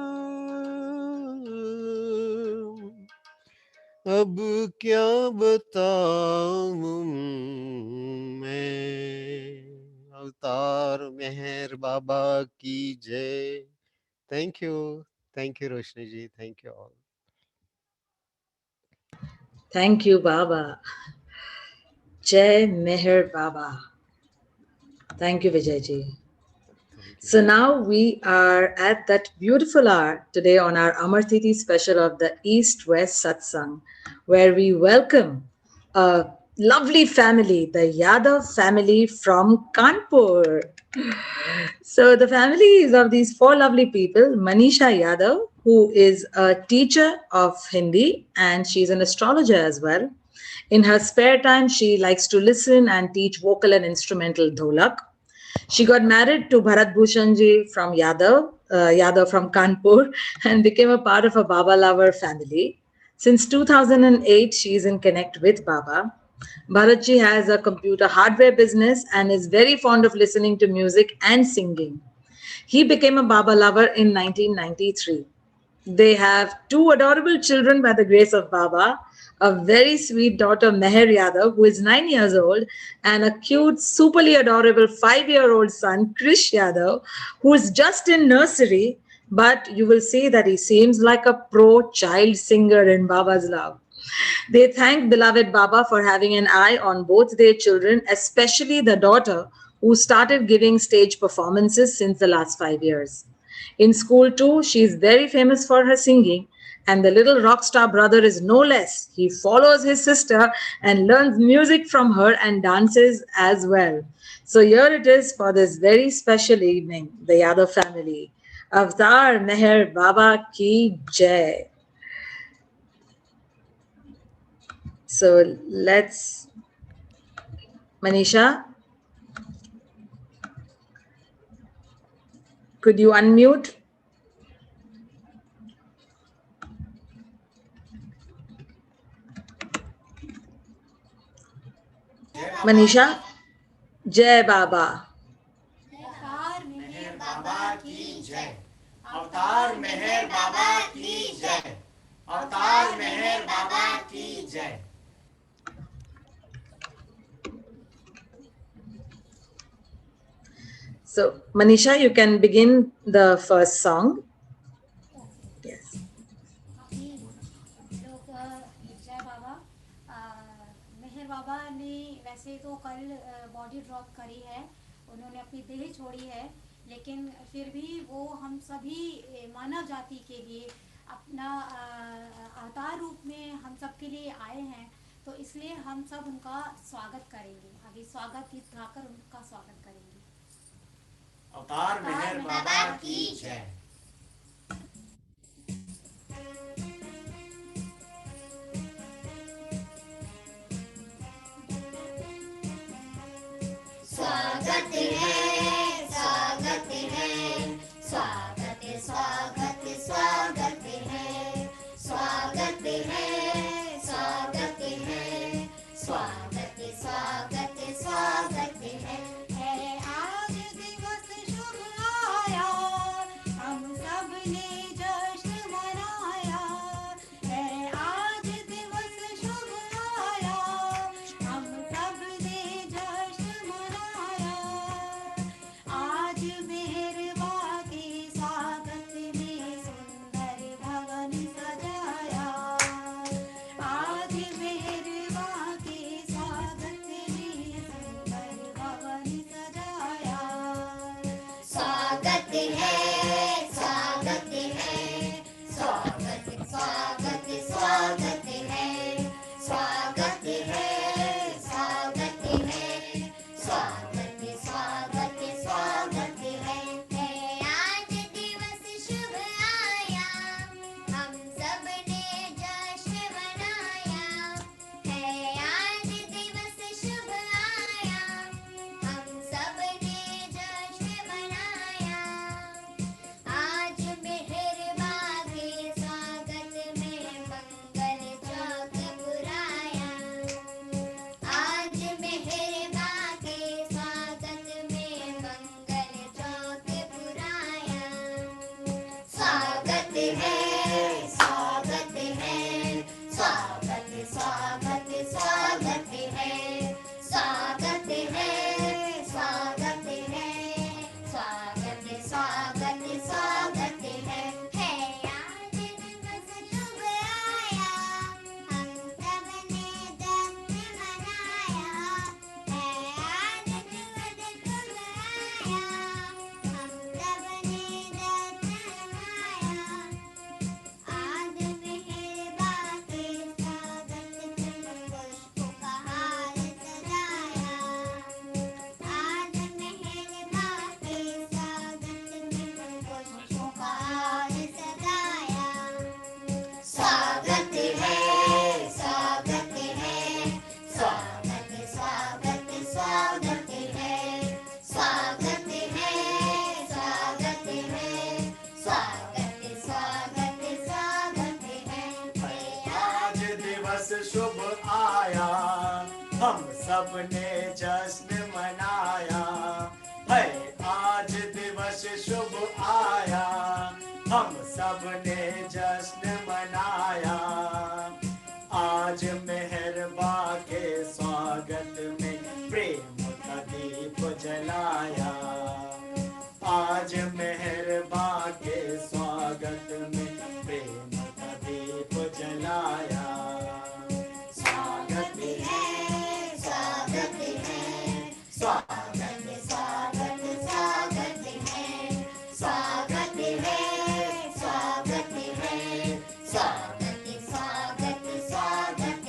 अब क्या बताऊं मैं अवतार मेहर बाबा की जय thank you Roshni ji thank you all Thank you, Baba. Jai Meher Baba. Thank you, Vijayji. So now we are at that beautiful hour today on our Amar Tithi special of the East-West Satsang, where we welcome a lovely family, the Yadav family from Kanpur. So the families of these four lovely people, Manisha Yadav, who is a teacher of Hindi and she's an astrologer as well. In her spare time, she likes to listen and teach vocal and instrumental dholak. She got married to Bharat Bhushanji from Yadav from Kanpur, and became a part of a Baba lover family. Since 2008, she is in connect with Baba. Bharatji has a computer hardware business and is very fond of listening to music and singing. He became a Baba lover in 1993. They have two adorable children by the grace of Baba, a very sweet daughter Meher Yadav, who is 9 years old, and a cute, superly adorable 5-year-old son Krish Yadav, who is just in nursery, but you will see that he seems like a pro child singer in Baba's love. They thank beloved Baba for having an eye on both their children, especially the daughter, who started giving stage performances since the last 5 years. In school, too, she is very famous for her singing, and the little rock star brother is no less. He follows his sister and learns music from her and dances as well. So, here it is for this very special evening, the Yadav family. Avtar Meher Baba Ki Jai. So, let's, Manisha, could you unmute? Manisha? Jai Baba. अवतार मेहर बाबा की जय अवतार मेहर बाबा की जय अवतार मेहर बाबा की जय So, Manisha, you can begin the first song. Yes. लोग जय बाबा मेहर बाबा ने वैसे तो कल बॉडी ड्रॉप करी है उन्होंने अपनी देह छोड़ी है लेकिन फिर भी वो हम सभी मानव जाति के लिए अपना अवतार रूप में हम सब के लिए आए हैं तो इसलिए हम सब उनका स्वागत करेंगे अभी स्वागत गीत गाकर उनका स्वागत करेंगे अवतार मेहर बाबा की जय स्वागत है स्वागत है स्वागत स्वागत स्वागत है स्वागत है स्वागत है स्वागत स्वागत स्वागत है आज दिवस शुभ आया हम सबने जश्न मनाया है, आज दिवस शुभ आया, हम सबने जश्न मनाया। आज मेहरबा के स्वागत में प्रेम का दीप जलाया, आज मेहरबा के स्वागत में प्रेम का दीप जलाया। स्वागत है, स्वागत है, स्वागत स्वागत स्वागत है, स्वागत है, स्वागत है, स्वागत स्वागत स्वागत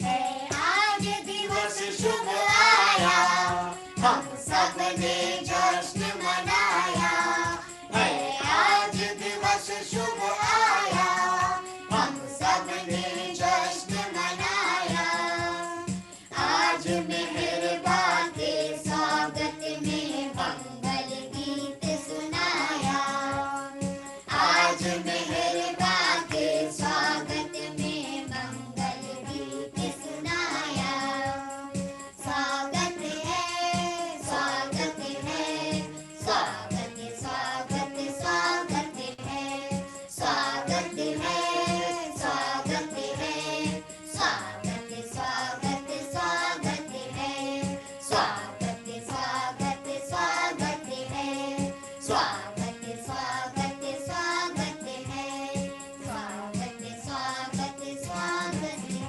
है। आज दिवस शुभ आया, हम सबने जश्न मनाया है, आज दिवस शुभ आया, हम सबने जश्न मनाया। आज मेहरबा के स्वागत में मंगल गीत सुनाया, आज मेहरबा के स्वागत में मंगल गीत सुनाया। स्वागत है, स्वागत है, स्वागत स्वागत स्वागत है, स्वागत है, स्वागत है, स्वागत स्वागत स्वागत है, स्वागत स्वागत स्वागत है, स्वागत स्वागत स्वागत है, स्वागत स्वागत स्वागत है।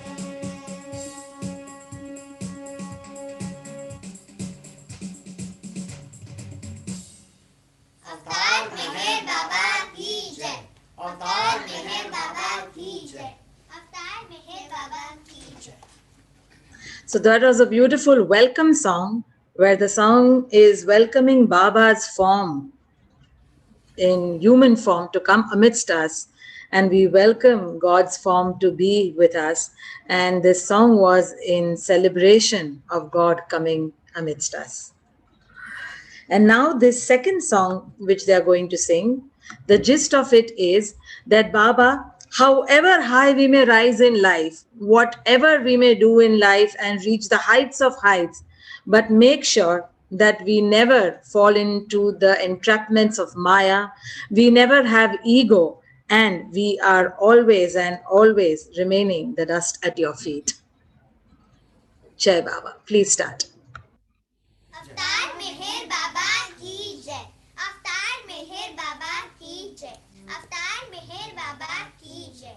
अवतार मेहर बाबा की जय, अवतार मेहर बाबा की जय, अवतार मेहर बाबा की जय। So that was a beautiful welcome song where the song is welcoming Baba's form in human form to come amidst us, and we welcome God's form to be with us. And this song was in celebration of God coming amidst us. And now this second song which they are going to sing, the gist of it is that Baba, however high we may rise in life, whatever we may do in life and reach the heights of heights, but make sure that we never fall into the entrapments of Maya, we never have ego, and we are always and always remaining the dust at your feet. Jai Baba. Please start. अवतार मेहर बाबा की जय, अवतार मेहर बाबा की जय, अवतार मेहर बाबा की जय।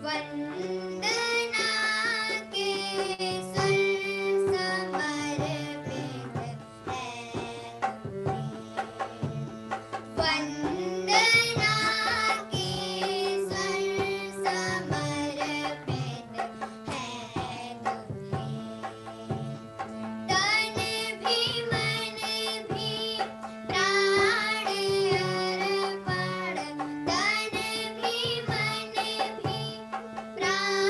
वंदना के सुर समर्पित है तुम्हें, वंदना के सुर समर्पित है तुम्हें। तन भी मन भी प्राण अर्पण, तन भी मन भी प्राण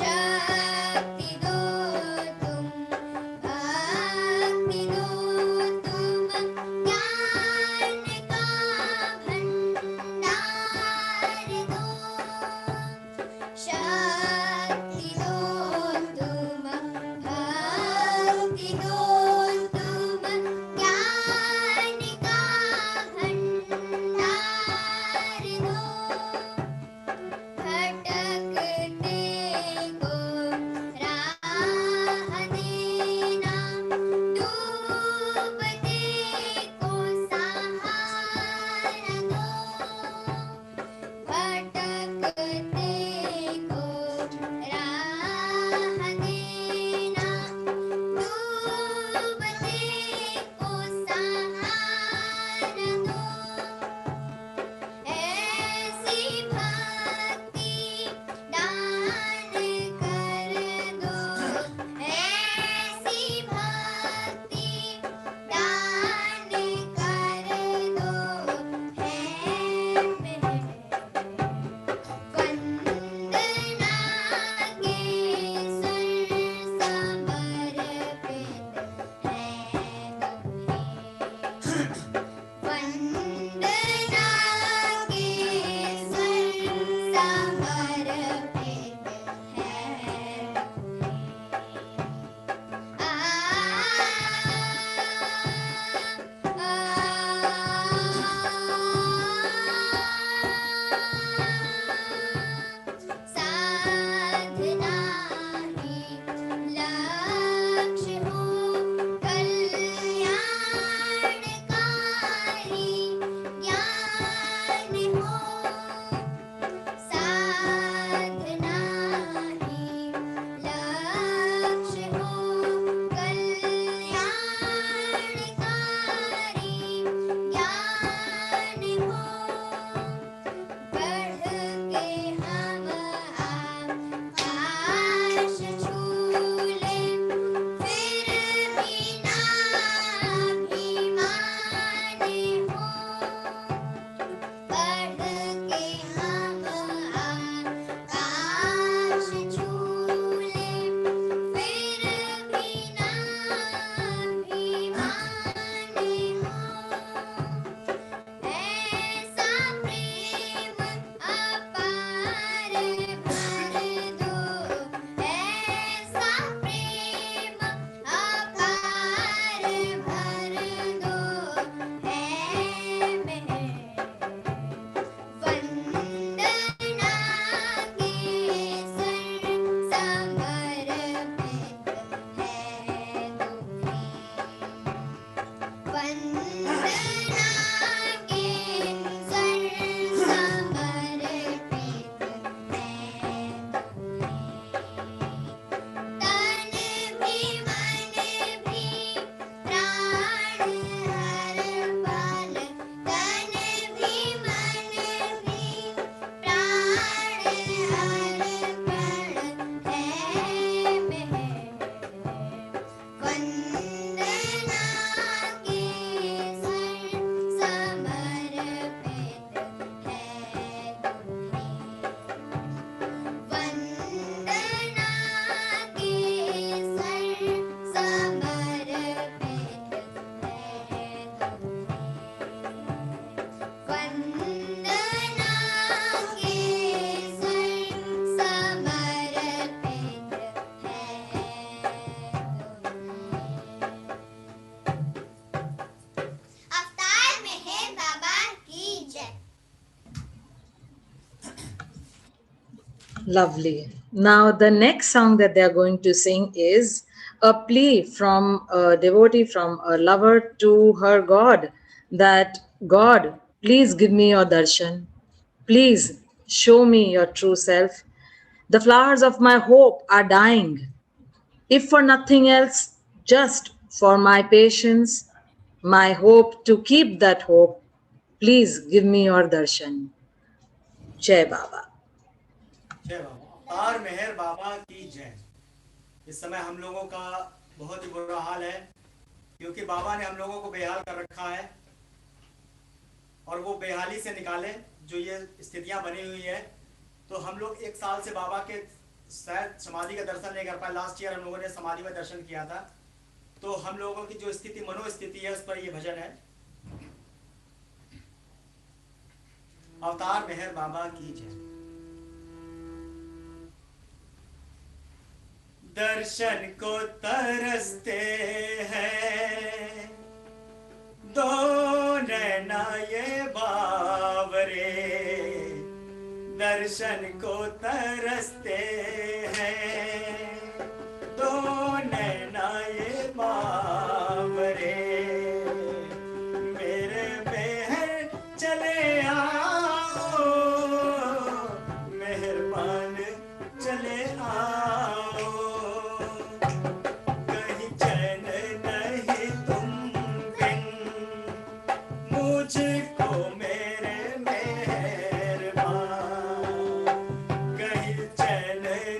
शक्ति दो तुम, भक्ति दो तुम, ज्ञान का भंडार दो, शक्ति दो तुम, भक्ति दो तुम, ज्ञान का भंडार दो, भटकते को राह देना, डूबते को सहारा दो, भटकते को राह देना, डूबते को सहारा दो, ऐसी भक्ति दान कर दो, ऐसी भक्ति दान कर दो, है मेरे वंदना के सर समर्पित है तुम्हें, वंदना के सर समर्पित साधना ही लक्ष्य हो, कल्याणकारी ज्ञान हो, साधना ही लक्ष्य हो, कल्याणकारी ज्ञान हो, बढ़ के हम आकाश छू ले, फिर भी ना अभिमान हो, बढ़ के हम आकाश छू ले, फिर भी ना अभिमान हो, ऐसा प्रेम अपार भर दो, ऐसा प्रेम अपार भर दो, है मेरे वंदना के सर समर्पित है तुम्हें, वंदना के सर समर्पित है तन भी मन भी प्राण हर पल, तन भी मन भी प्राण हर पल, है मेरे वंदना के सर समर्पित है तुम्हें, वंदना के सर समर्पित है वंदना के सर समर्पित है अवतार मेहर बाबा की जय। Lovely. Now, the next song that they are going to sing is a plea from a devotee, from a lover to her God, that God, please give me your darshan. Please show me your true self. The flowers of my hope are dying. If for nothing else, just for my patience, my hope to keep that hope, please give me your darshan. Jai Baba. जय बाबा। अवतार मेहर बाबा की जय। इस समय हम लोगों का बहुत ही बुरा हाल है, क्योंकि बाबा ने हम लोगों को बेहाल कर रखा है, और वो बेहाली से निकाले जो ये स्थितियां बनी हुई है। तो हम लोग एक साल से बाबा के शायद समाधि का दर्शन नहीं कर पाए। लास्ट ईयर हम लोगों ने समाधि में दर्शन किया था। तो हम लोगों की जो स्थिति, मनोस्थिति है, उस पर ये भजन है। अवतार मेहर बाबा की जय। दर्शन को तरसते हैं दो नैना ये बावरे, दर्शन को तरसते हैं दो नैना ये बावरे, मेरे मेहर चले आओ, मेहरबान चले आओ, कहीं चैन नहीं तुम बिन, मुझको मेरे मेहरबान, कहीं चैन नहीं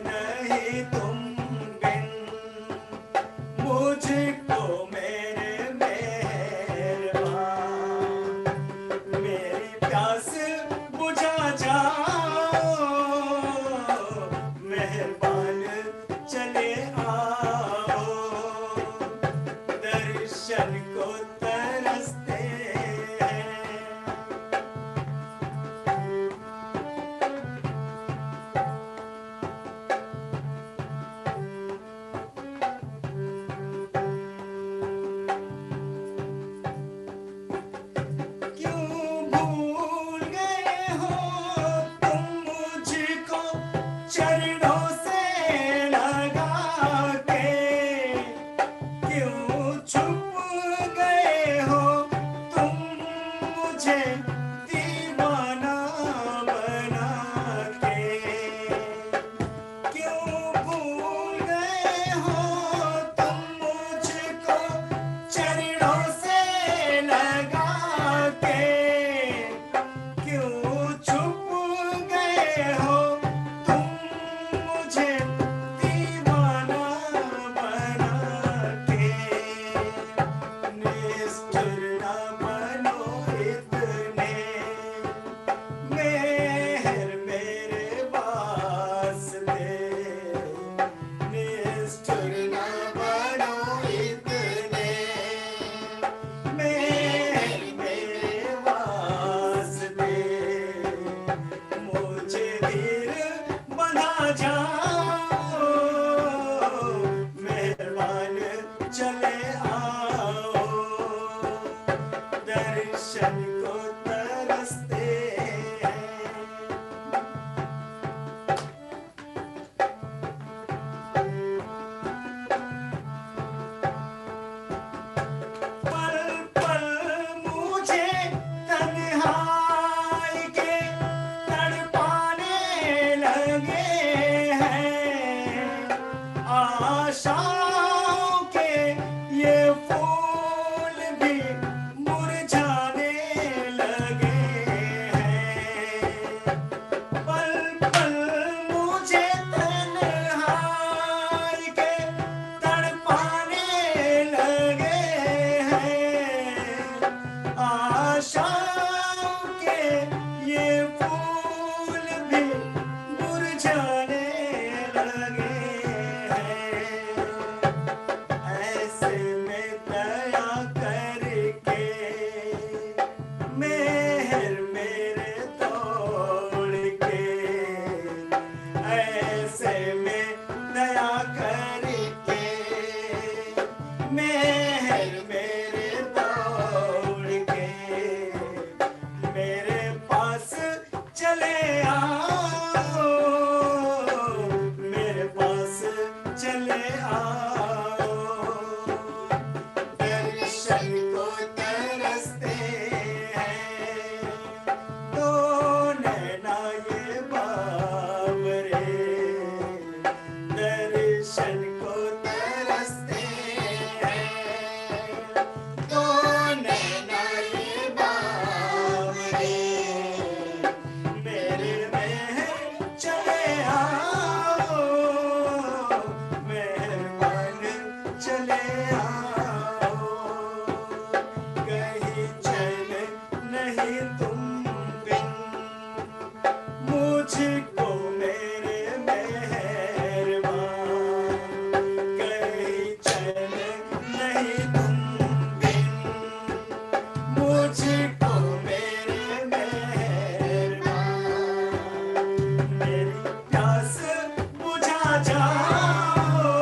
जाओ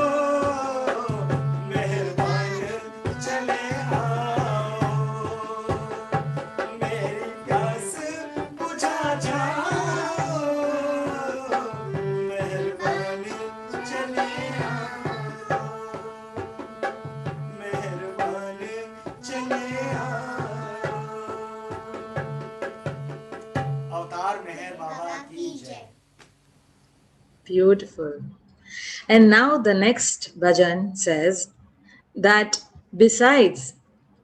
मेहरबान चले आओ मेरी प्यास बुझा जाओ मेहरबान चले आओ मेहरबान चले आओ अवतार मेहर बाबा की जय Beautiful. And now the next bhajan says that besides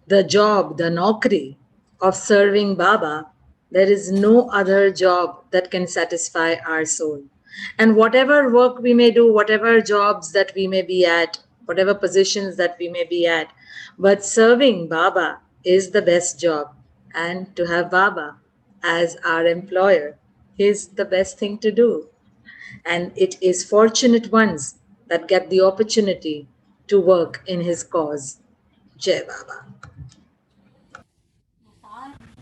the job, the naukri of serving Baba, there is no other job that can satisfy our soul. And whatever work we may do, whatever jobs that we may be at, whatever positions that we may be at, but serving Baba is the best job. And to have Baba as our employer is the best thing to do. And it is fortunate ones that get the opportunity to work in his cause. Jai Baba.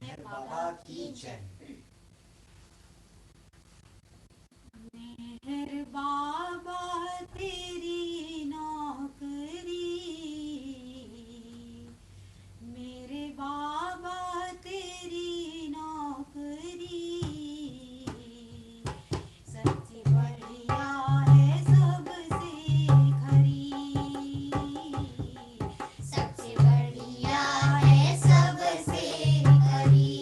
मेहर बाबा की जय मेहर बाबा तेरी नौकरी मेरे बाबा तेरी नौकरी सबसे बढ़िया है सबसे खरी सबसे बढ़िया है सबसे खरी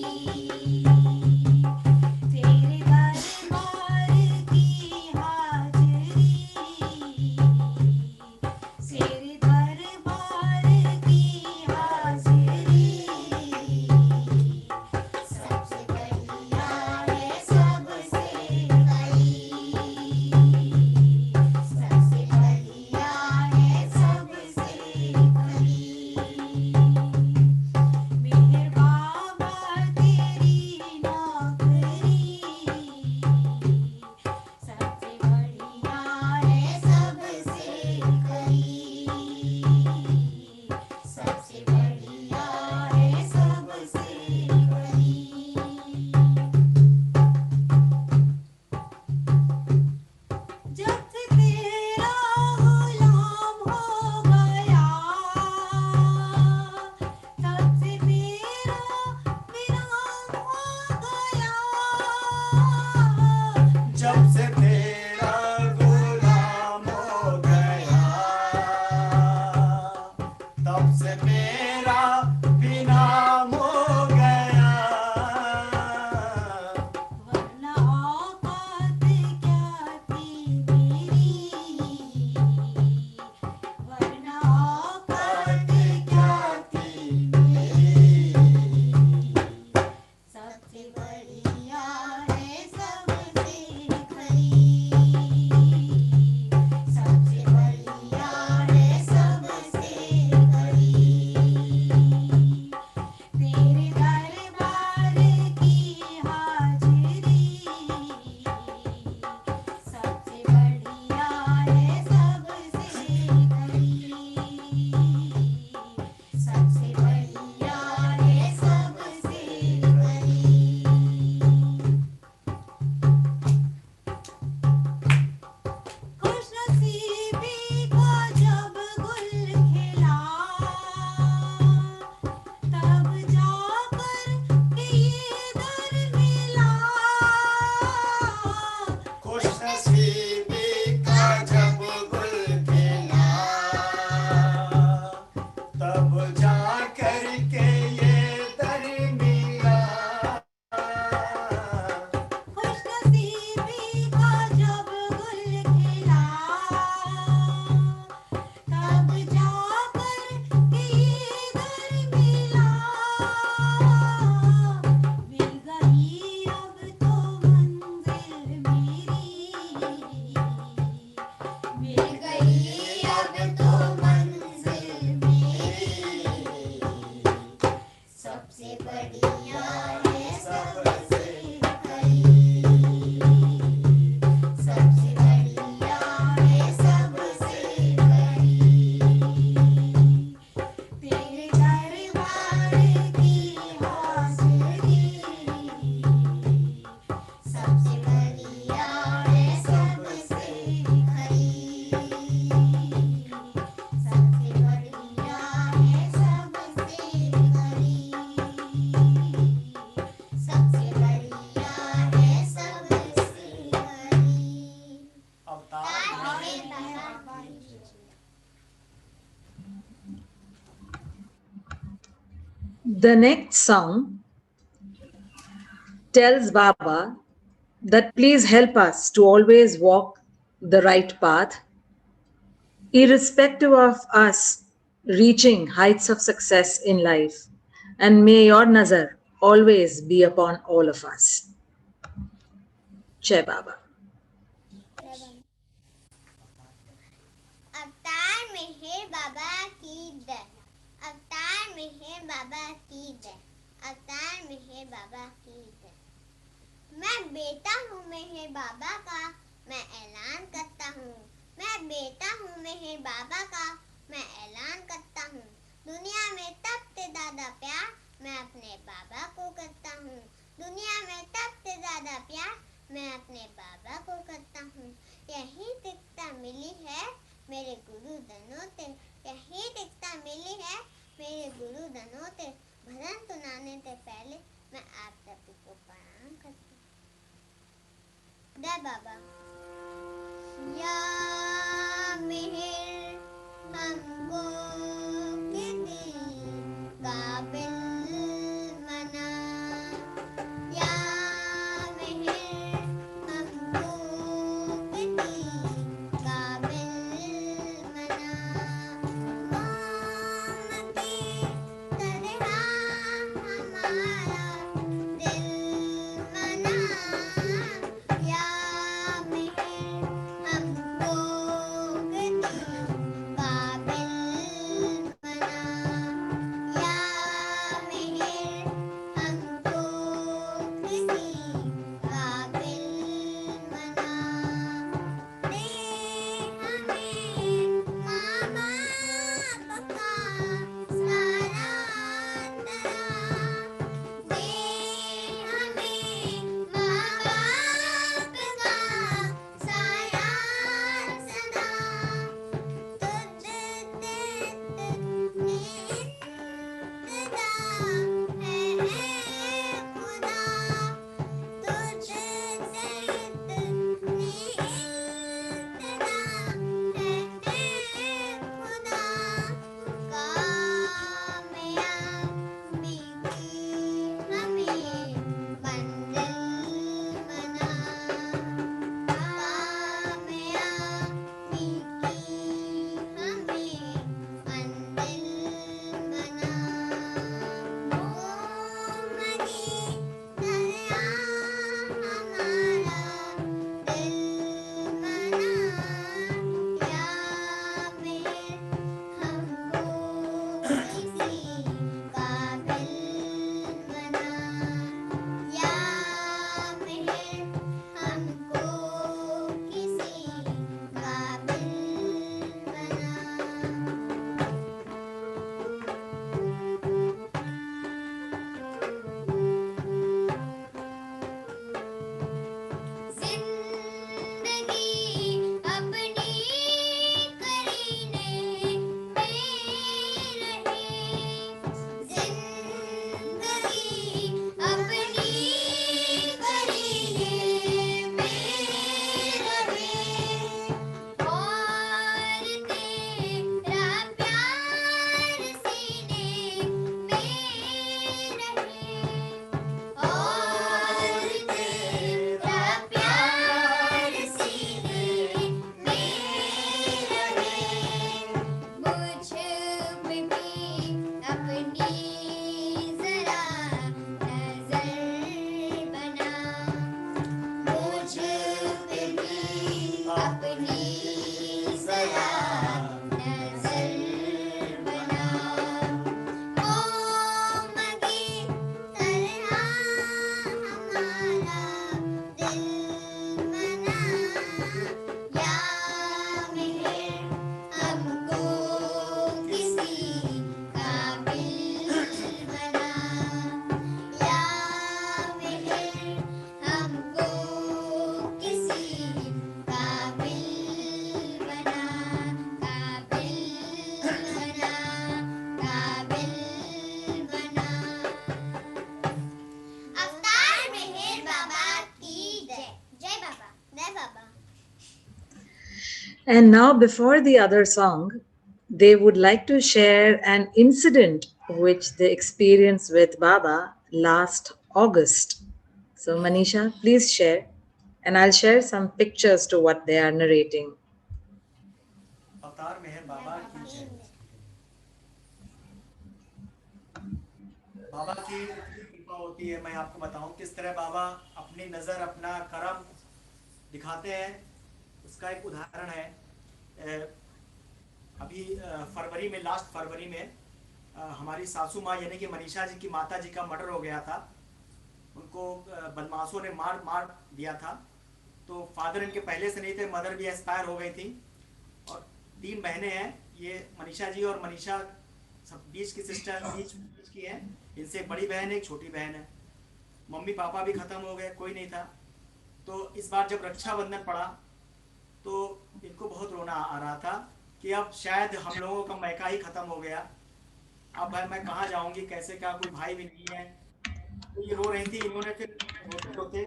तेरे दरबार की हाजरी The next song tells Baba that please help us to always walk the right path, irrespective of us reaching heights of success in life. And may your nazar always be upon all of us. Jai Baba. अवतार मेहर बाबा की जय। अवतार मेहर बाबा की जय। अवतार मेहर बाबा की जय। मैं बेटा हूँ मेहर बाबा का, मैं ऐलान करता हूँ। मैं बेटा हूँ मेहर बाबा का, मैं ऐलान करता हूँ। दुनिया में सबसे ज्यादा प्यार मैं अपने बाबा को करता हूँ। दुनिया में सबसे ज्यादा प्यार मैं अपने बाबा को करता हूँ। यही शिक्षा मिली है मेरे गुरुजनों से। यही शिक्षा मिली है मेरे गुरुजनों से। भजन सुनाने से पहले मैं आप सभी को प्रणाम करती हूँ। जय बाबा। या मेहर हमको किसी काबिल मना। या मेहर हमको किसी काबिल मना। मोम की तरह हमारा दिल मना। या मेहर हमको And now, before the other song, they would like to share an incident which they experienced with Baba last August. So, Manisha, please share, and I'll share some pictures to what they are narrating. अवतार मेहर बाबा की जय। बाबा की इतनी कृपा होती है, मैं आपको बताऊं किस तरह बाबा अपनी नज़र अपना करम दिखाते हैं। उसका एक उदाहरण है। अभी फरवरी में, लास्ट फरवरी में हमारी सासू माँ यानी कि मनीषा जी की माता जी का मर्डर हो गया था। उनको बदमाशों ने मार मार दिया था। तो फादर इनके पहले से नहीं थे, मदर भी एक्सपायर हो गई थी और 3 बहनें हैं। ये मनीषा जी और मनीषा सब बीच की सिस्टर, बीच की है। इनसे एक बड़ी बहन है, एक छोटी बहन है। मम्मी पापा भी खत्म हो गए, कोई नहीं था। तो इस बार जब रक्षाबंधन पड़ा तो इनको बहुत रोना आ रहा था कि अब शायद हम लोगों का मैका ही खत्म हो गया। अब भाई मैं कहाँ जाऊंगी, कैसे, क्या कोई भाई भी नहीं है। तो ये रो रही थी। इन्होंने फिर रोते रोते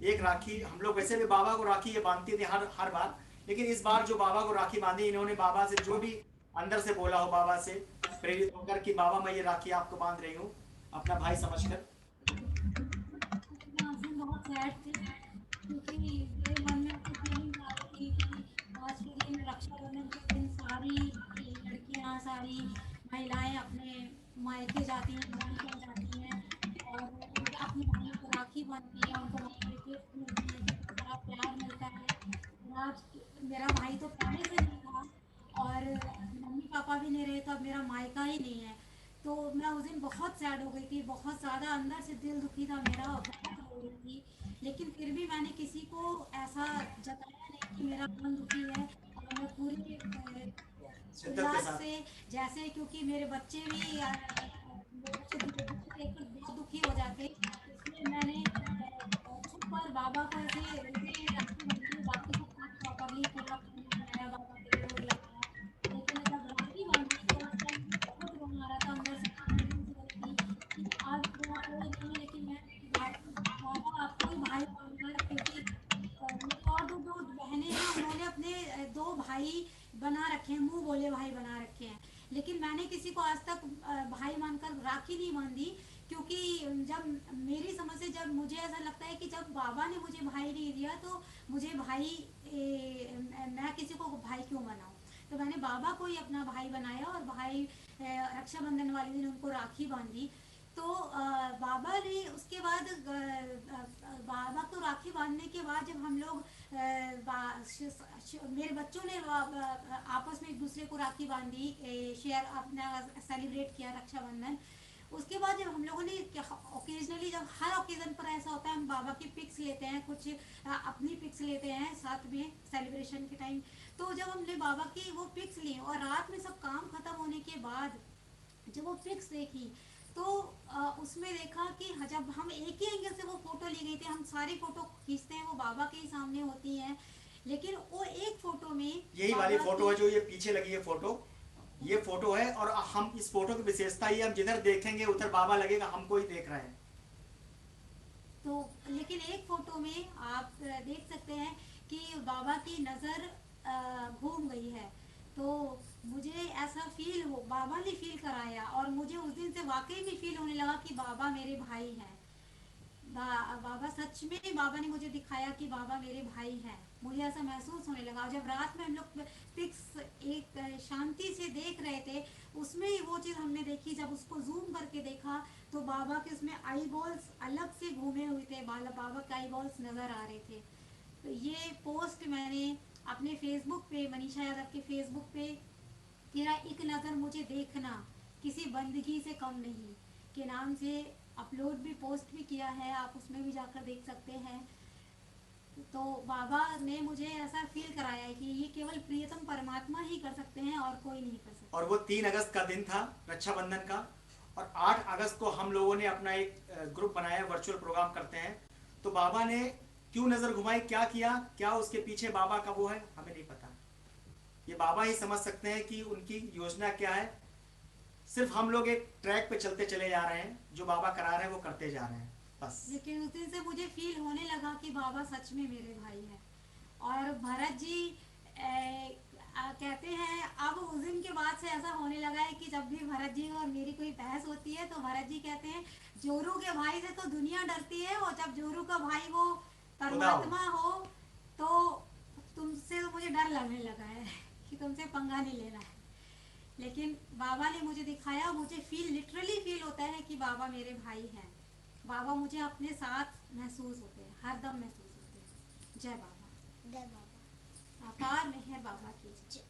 एक राखी, हम लोग वैसे भी बाबा को राखी ये बांधती थी हर हर बार, लेकिन इस बार जो बाबा को राखी बांधी, इन्होंने बाबा से जो भी अंदर से बोला हो, बाबा से प्रेरित होकर कि बाबा मैं ये राखी आपको बांध रही हूँ अपना भाई समझकर। मैं उस दिन बहुत सैड थी क्योंकि मेरे मन में ऐसी फीलिंग आ रही थी कि आज के दिन रक्षाबंधन के दिन सारी लड़कियां, सारी महिलाएं अपने मायके जाती हैं, नानी के यहाँ जाती हैं और उनके अपने भाइयों को राखी बांधती हैं, उनको बहुत सारे गिफ्ट मिलते हैं, कितना सारा प्यार मिलता है। और आज मेरा भाई तो पहले से नहीं था और मम्मी पापा भी नहीं रहे, तो अब मेरा मायका ही नहीं है। तो मैं उस दिन बहुत सैड हो गई थी, बहुत ज़्यादा अंदर से दिल दुखी था मेरा और बहुत रो रही थी। लेकिन फिर भी मैंने किसी को ऐसा जताया नहीं कि मेरा मन दुखी है और मैं पूरे शिद्दत के उल्लास साथ। से, जैसे क्योंकि मेरे बच्चे भी मेरे बच्चे मुझे देखकर बहुत दुखी हो जाते, इसलिए मैंने छुप कर बाबा को ऐसे ऐसे राखी बांधी। बाकी सब कुछ प्रॉपरली पूरा खाना बनाया, बाबा के लिए भोग लगाया, लेकिन जब राखी बांधी तो उस टाइम मुझे बहुत रोना आ रहा था अंदर से, फीलिंग्स हो रही थी कि आज मेरा कोई नहीं है लेकिन मैं मेरे भाई बाबा आपको ही भाई मानकर, क्योंकि मेरी और दो दो बहनें हैं, उन्होंने अपने दो भाई बना रखे हैं, मुंह बोले भाई बना रखे हैं, लेकिन मैंने किसी को आज तक भाई मानकर राखी नहीं बांधी। क्योंकि जब मेरी समझ से, जब मुझे ऐसा लगता है कि जब बाबा ने मुझे भाई नहीं दिया तो मुझे भाई मैं किसी को भाई क्यों बनाऊं। तो मैंने बाबा को ही अपना भाई बनाया और भाई रक्षाबंधन वाले दिन उनको राखी बांधी। तो बाबा ने उसके बाद बाबा को राखी बांधने के बाद जब हम लोग मेरे बच्चों ने आपस में एक दूसरे को राखी बांधी, शेयर अपना सेलिब्रेट किया रक्षाबंधन। उसके बाद जब हम लोगों ने ओकेजनली, जब हर ओकेजन पर ऐसा होता है, हम बाबा की पिक्स लेते हैं, कुछ अपनी पिक्स लेते हैं साथ में सेलिब्रेशन के टाइम। तो जब हमने बाबा की वो पिक्स ली और रात में सब काम खत्म होने के बाद जब वो पिक्स देखी तो उसमें देखा कि जब हम एक ही एंगल से वो फोटो ली गई थी, हम सारी फोटो खींचते हैं वो बाबा के ही सामने होती हैं, लेकिन वो एक फोटो में यही वाली फोटो है जो ये पीछे लगी है फोटो, ये फोटो है। और हम इस फोटो की विशेषता ही, हम जिधर देखेंगे उधर बाबा लगेगा हमको ही देख रहे हैं। तो लेकिन एक फोटो में आप देख सकते हैं कि बाबा की नज़र घूम गई है। तो मुझे ऐसा फील हो, बाबा ने फील कराया और मुझे उस दिन से वाकई में फील होने लगा कि बाबा मेरे भाई हैं। बाबा सच में, बाबा ने मुझे दिखाया कि बाबा मेरे भाई हैं। मुझे ऐसा महसूस होने लगा जब रात में हम लोग पिक्स एक शांति से देख रहे थे, उसमें ही वो चीज़ हमने देखी। जब उसको जूम करके देखा तो बाबा के उसमें आई बॉल्स अलग से घूमे हुए थे, बाबा के आई बॉल्स नज़र आ रहे थे। तो ये पोस्ट मैंने अपने फेसबुक पे, मनीषा यादव के फेसबुक पे, तेरा एक नज़र मुझे देखना किसी बंदगी से कम नहीं के नाम से अपलोड भी, पोस्ट भी किया है, आप उसमें भी जाकर देख सकते हैं। तो बाबा ने मुझे ऐसा फील कराया है कि ये केवल प्रियतम परमात्मा ही कर सकते हैं और कोई नहीं कर सकता। और वो 3 अगस्त का दिन था रक्षाबंधन का, और 8 अगस्त को हम लोगों ने अपना एक ग्रुप बनाया, वर्चुअल प्रोग्राम करते हैं। तो बाबा ने क्यों नजर घुमाई, क्या किया, क्या उसके पीछे बाबा का वो है, हमें नहीं पता। ये बाबा ही समझ सकते हैं कि उनकी योजना क्या है। सिर्फ हम लोग एक ट्रैक पे चलते चले जा रहे हैं, जो बाबा करा रहे हैं वो करते जा रहे हैं बस। लेकिन उस दिन से मुझे फील होने लगा कि बाबा सच में मेरे भाई हैं। और भरत जी कहते हैं अब उस दिन के बाद से ऐसा होने लगा है कि जब भी भरत जी और मेरी कोई बहस होती है तो भरत जी कहते हैं जोरू के भाई से तो दुनिया डरती है, और जब जोरू का भाई वो परमात्मा हो तो तुमसे तो मुझे डर लगने लगा है कि तुमसे पंगा नहीं लेना है। लेकिन बाबा ने मुझे दिखाया, मुझे लिटरली फील होता है कि बाबा मेरे भाई हैं। बाबा मुझे अपने साथ महसूस होते हैं, हर दम महसूस होते हैं। जय बाबा। जय बाबा। अपार मेहर बाबा की जय।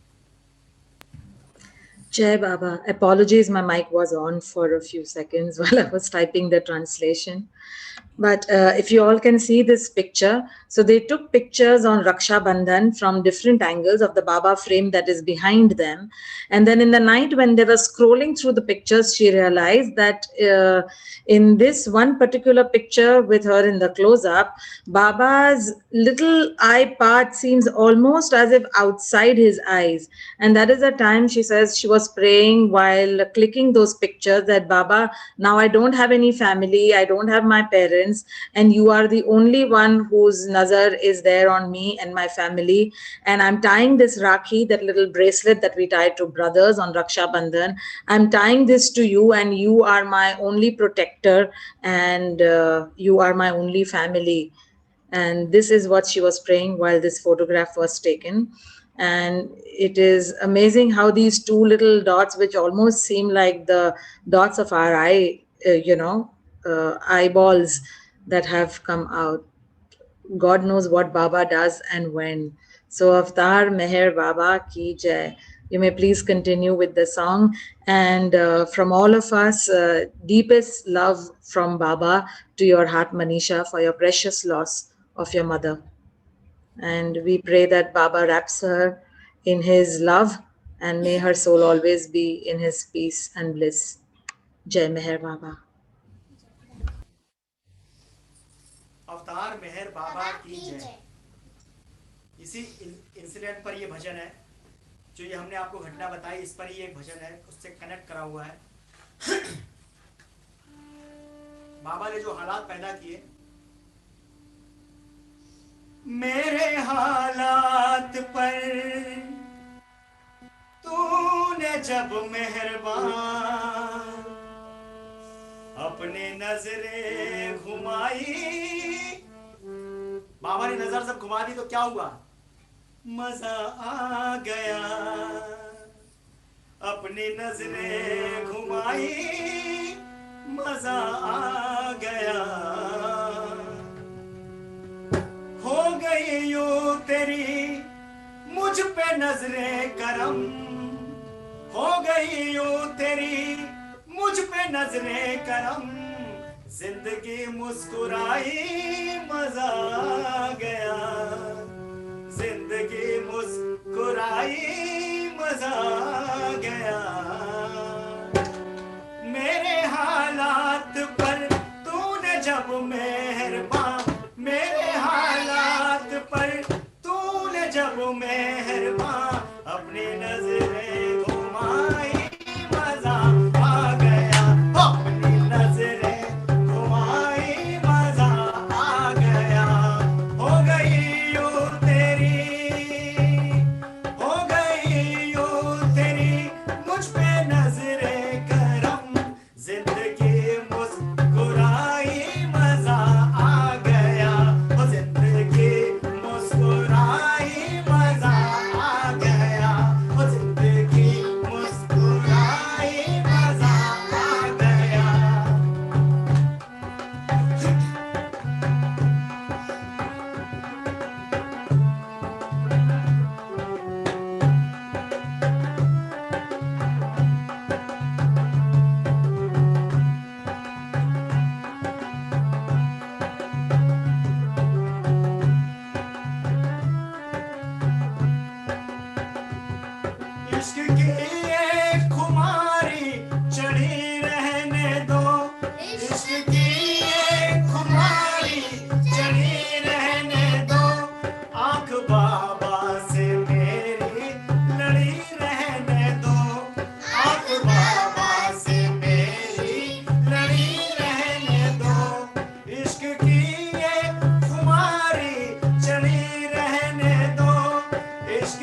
Jai Baba. Apologies, my mic was on for a few seconds while I was typing the translation. But if you all can see this picture, so they took pictures on Raksha Bandhan from different angles of the Baba frame that is behind them. And then in the night, when they were scrolling through the pictures, she realized that in this one particular picture with her in the close up, Baba's little eye part seems almost as if outside his eyes. And that is the time she says she was praying while clicking those pictures that Baba, now I don't have any family, I don't have my parents, and you are the only one whose nazar is there on me and my family. And I'm tying this Rakhi, that little bracelet that we tie to brothers on Raksha Bandhan. I'm tying this to you, and you are my only protector, and you are my only family. And this is what she was praying while this photograph was taken. And it is amazing how these two little dots, which almost seem like the dots of our eyeballs that have come out. God knows what Baba does and when. So, Avtar Meher Baba Ki Jai. You may please continue with the song. And from all of us, deepest love from Baba to your heart, Manisha, for your precious loss of your mother. And we pray that Baba wraps her in his love and may her soul always be in his peace and bliss. Jai Meher Baba. अवतार मेहर बाबा की जय। इसी incident पर ये भजन है, जो ये हमने आपको घटना बताई, इस पर ही एक भजन है, उससे कनेक्ट करा हुआ है। बाबा ने जो हालात पैदा किए, मेरे हालात पर तूने जब मेहरबान अपने नजरें घुमाई, बाबा ने नजर जब घुमा दी तो क्या हुआ? मजा आ गया। अपनी नजरें घुमाई, मजा आ गया। हो गई यूं तेरी मुझ पे नजरें करम, हो गई यूं तेरी मुझ पे नजरें करम। जिंदगी मुस्कुराई, मजा आ गया। जिंदगी मुस्कुराई, मजा आ गया। मेरे हालात पर तूने जब मेहरबान, मेरे हालात पर तूने जब मेहरबान अपनी नजरें घुमाई, मजा आ गया। अपनी नजरें घुमाई, मजा आ गया। हो गई यूं तेरी, हो गई यूं तेरी मुझ पे नजरें करम। जिंदगी मुस्कुराई, मजा आ गया। हो जिंदगी मुस्कुराई, मजा आ गया। हो जिंदगी मुस्कुराई, मजा आ गया। इश्क की एक खुमारी चढ़ी रहने दो, इश्क की एक खुमारी चढ़ी रहने दो। आंख बाबा से मेरी लड़ी रहने दो, आंख बाबा से मेरी लड़ी रहने दो। इश्क की एक खुमारी चढ़ी रहने दो, इश्क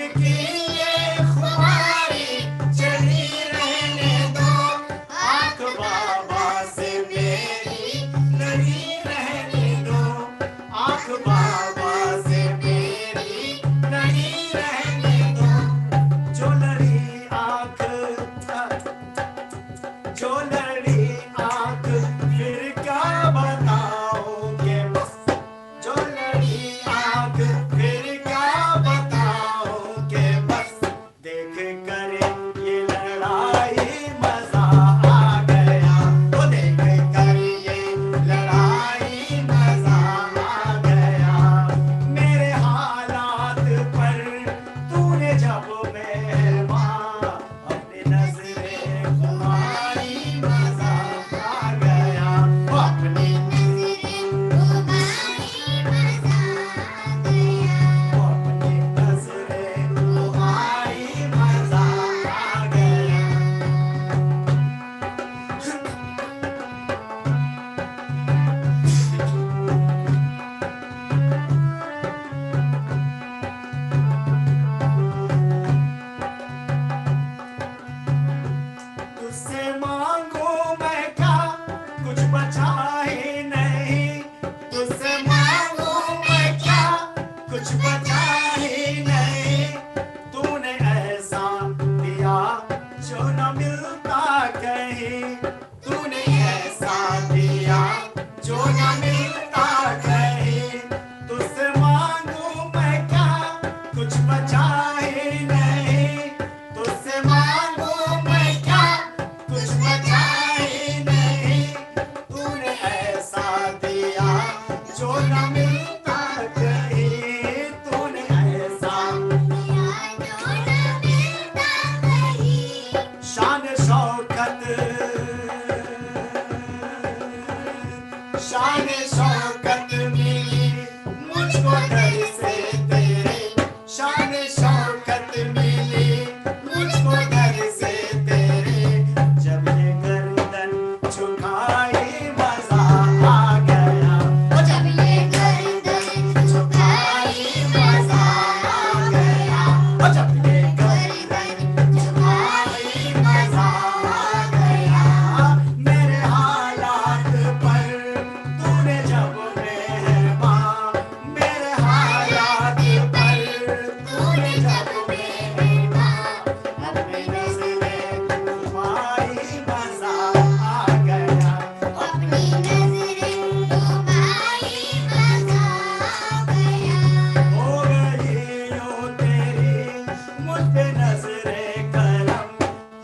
नजरे करम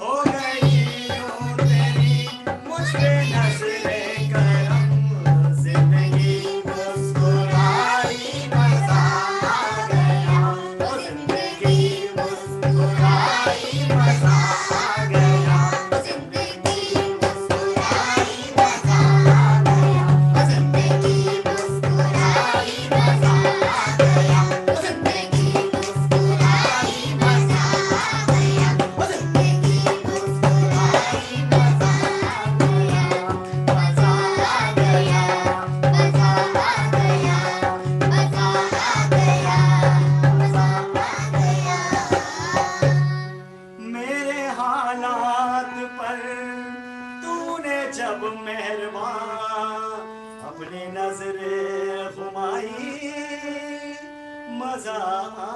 हो गई यूं तेरी मुझ पे नजरे करम जिंदगी मुस्कुराई मजा आ गया ओ जिंदगी मुस्कुराई मजा आ गया जिंदगी मुस्कुराई मजा आ गया जिंदगी मुस्कुराई मजा आ गया जिंदगी मुस्कुराई मजा आ गया जिंदगी मुस्कुराई मजा आ गया मजा आ गया मजा आ गया मजा आ गया मजा आ गया मेरे हालात पर तूने जब मेहरबान अपनी नजरे घुमाई मजा आ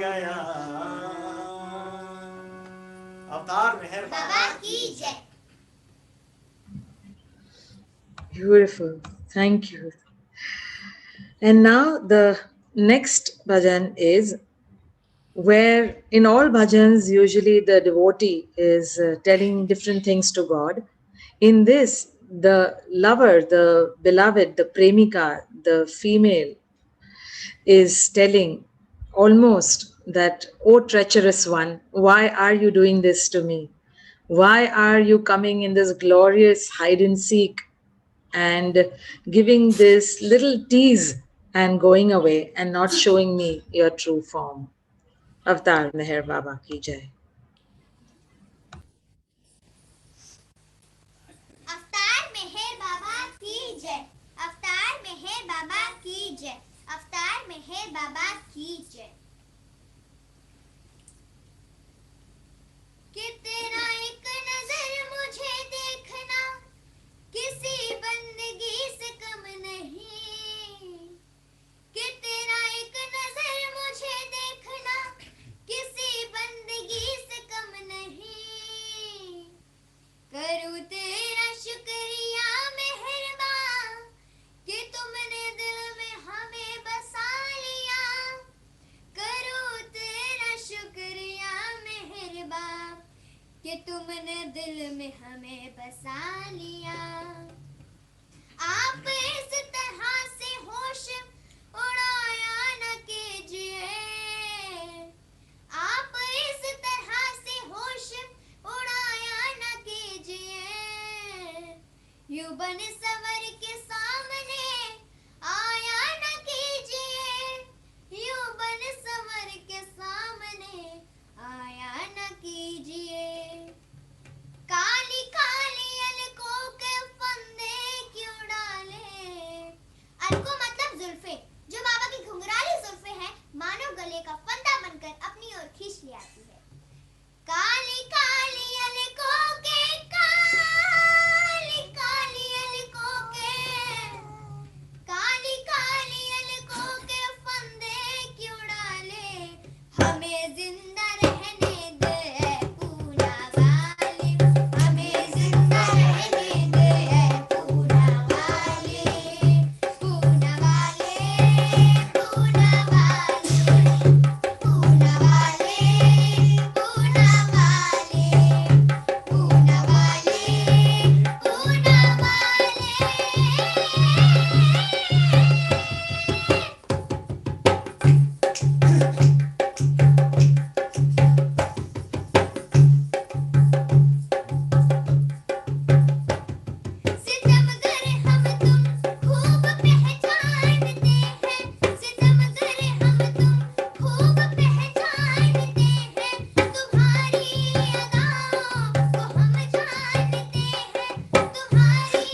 गया अवतार मेहर बाबा की जय Beautiful. Thank you. And now the next bhajan is where in all bhajans, usually the devotee is telling different things to God. In this, the lover, the beloved, the premika, the female is telling almost that, "Oh, treacherous one, why are you doing this to me? Why are you coming in this glorious hide and seek and giving this little tease and going away and not showing me your true form?" Avatar Meher Baba ki jai. अवतार मेहर बाबा की जय अवतार मेहर बाबा की जय अवतार मेहर बाबा की जय कि तेरा एक नजर मुझे देखना किसी बंदगी से कम नहीं कि तेरा एक नजर मुझे देखना किसी बंदगी से कम नहीं करूँ तेरा शुक्रिया मेहरबान कि तुमने दिल में हमें बसा लिया करूँ तेरा शुक्रिया मेहरबान कि तुमने दिल में हमें बसा लिया आप इस तरह से होश उड़ाया न कीजिए आप इस तरह से होश उड़ाया न कीजिए यूं बन सवर के सामने आया न कीजिए यूं बन सवर के सामने आया न कीजिए काली काली अलकों के फंदे क्यों डाले अलको मतलब जुल्फे जो बाबा की घुंघराली जुल्फे हैं मानो गले का फंदा बनकर अपनी ओर खींच ले आती है काली काली अलकों के काली काली अलकों के काली काली अलकों के फंदे क्यों डाले हमें जिंदा रहने दे पूना वाले हमें जिंदा रहने दे पूना वाले पूना वाले पूना वाले पूना वाले पूना वाले पूना वाले पूना सितमगर हम तुम खूब पहचानते हैं सितमगर हम तुम खूब पहचानते हैं तुम्हारी अदाओं को हम जानते हैं तुम्हारी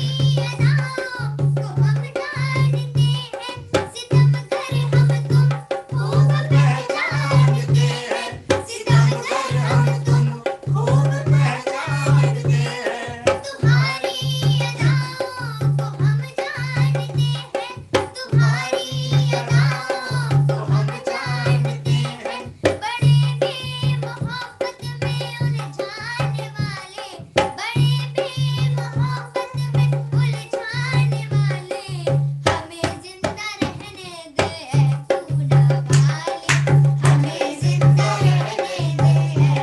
अदाओं को हम जानते हैं सितमगर हम तुम खूब पहचानते हैं सितमगर हम तुम खूब पहचानते हैं तुम्हारी अदाओं को हम जानते हैं तुम्हारी अदाओं को हम जानते हैं बड़े बेमोहब्बत में उलझाने वाले बड़े बेमोहब्बत में उलझाने वाले हमें जिंदा रहने दे पूना वाले हमें जिंदा रहने दे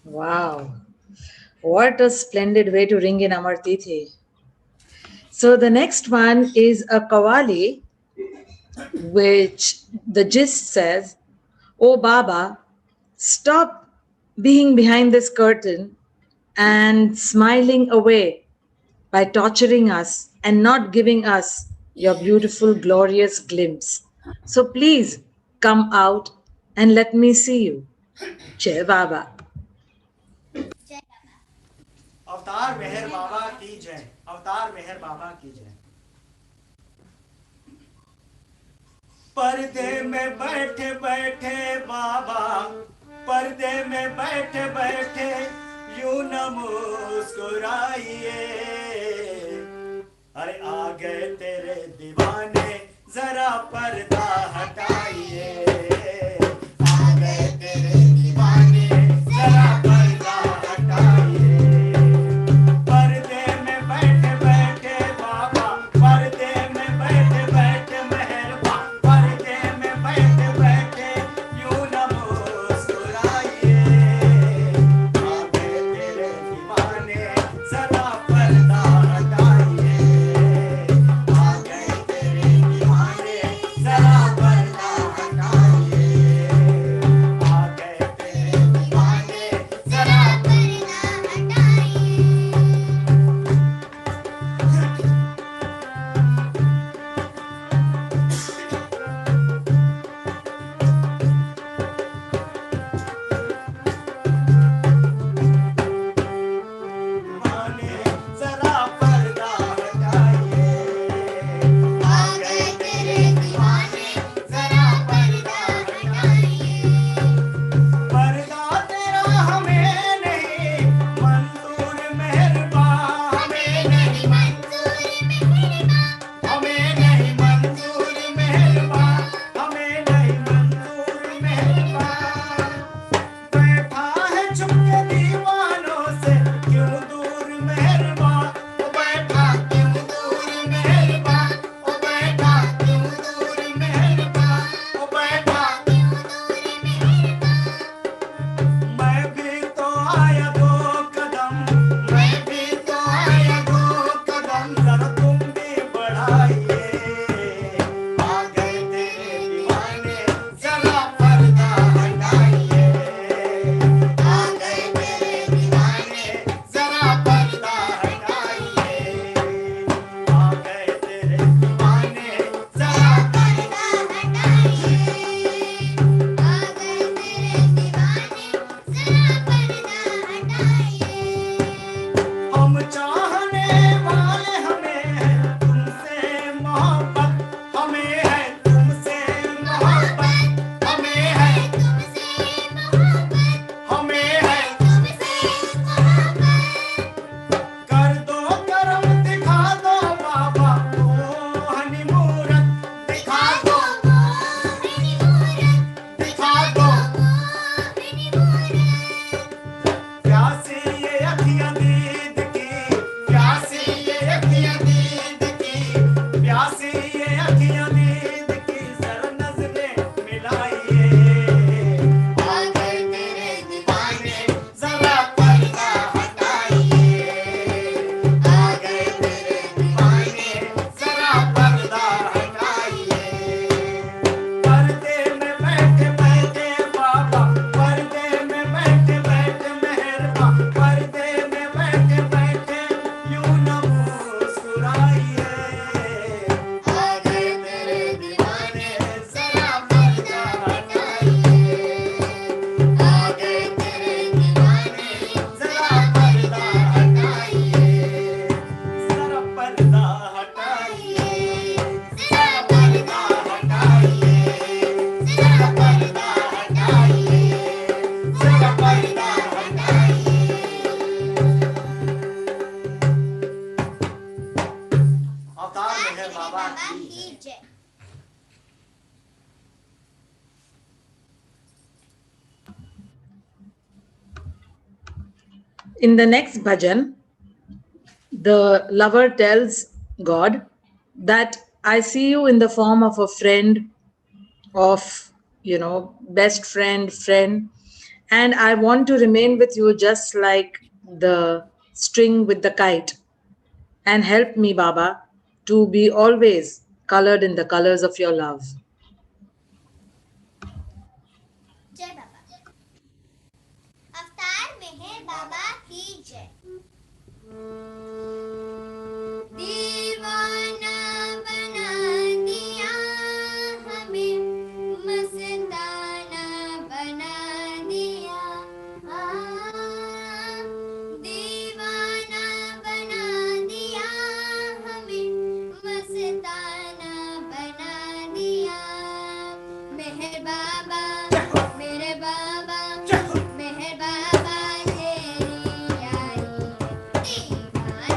Wow. What a splendid way to ring in Amar Tithi. So the next one is a Kawali, which the gist says, "Oh Baba, stop being behind this curtain and smiling away by torturing us and not giving us your beautiful, glorious glimpse. So please come out and let me see you. Jai Baba." अवतार मेहर बाबा की जय, अवतार मेहर बाबा की जय। पर्दे में बैठे बैठे बाबा, पर्दे में बैठे बैठे यूं न मुस्कुराइए। अरे आ गए तेरे दीवाने, जरा पर्दा हटाइए। आ गए तेरे दीवाने, जरा पर्दा हटाइए। पर्दे में बैठे बैठे बाबा, पर्दे में बैठे बैठे मेहरबान, पर्दे में बैठे बैठे यूं न मुस्कुराइए। आ गए तेरे दीवाने, जरा पर्दा हटाइए। आ गए तेरे दीवाने, जरा पर्दा हटाइए। आ गए तेरे दीवाने, जरा पर्दा हटाइए। जरा पर्दा हटाइए। आ गए तेरे दीवाने, जरा पर्दा हटाइए। पर्दा तेरा हमें नहीं मंजूर मेहरबान, हमें नहीं मंजूर मेहरबान, हमें नहीं मंजूर मेहरबान, हमें नहीं मंजूर मेहरबान। बैठा है चुपके दीवानों से क्यों दूर मेहरबान, ओ बैठा क्यों दूर मेहरबान, ओ बैठा क्यों दूर मेहरबान, ओ बैठा क्यों दूर मेहरबान। मैं भी तो आया दो कदम, मैं भी तो आया दो कदम, जरा तुम भी बढ़ाइए। आ गए तेरे दीवाने, जरा पर्दा हटाइए। आ गए तेरे दीवाने, जरा पर्दा हटाइए। आ गए तेरे दीवाने, जरा पर्दा हटाइए। आ गए तेरे दीवाने, जरा पर्दा हटाइए। हम चाहने वाले हमें है तुमसे मोहब्बत, हमें है तुमसे मोहब्बत, हमें है तुमसे मोहब्बत, हमें है तुमसे मोहब्बत। कर दो करम दिखा दो बाबा वो हनीमूरत, दिखा दो वो हनीमूरत, दिखा दो वो हनीमूरत। प्यासी ये अखियां दीद की, प्यासी ये अखियां दीद की, प्यासी ये अखियां दीद की, जरा नजरें मिलाइए। आ गए तेरे दीवाने, जरा पर्दा हटाइए। आ गए तेरे दीवाने, जरा पर्दा हटाइए। पर्दे में बैठे बैठे बाबा, पर्दे में बैठे बैठे मेहरबान, पर्दे में बैठे बैठे यूं न मुस्कुराइए। आ गए तेरे दीवाने, जरा पर्दा हटाइए। आ गए तेरे दीवाने, जरा पर्दा हटाइए। जरा पर्दा हटाइए। जरा पर्दा हटाइए। जरा पर्दा हटाइए। जरा पर्दा हटाइए। अवतार मेहर बाबा की जय। In the next bhajan, the lover tells God that I see you in the form of a friend, of, best friend, And I want to remain with you just like the string with the kite. And help me, Baba, to be always colored in the colors of your love. जय बाबा। अवतार मेहर बाबा की जय। दीवाना बना दिया हमें, मस्ताना बना दिया। दीवाना बना दिया हमें, मस्ताना बना दिया। मेहर बाबा मेरे बाबा, मेहर बाबा तेरी आई। दीवाना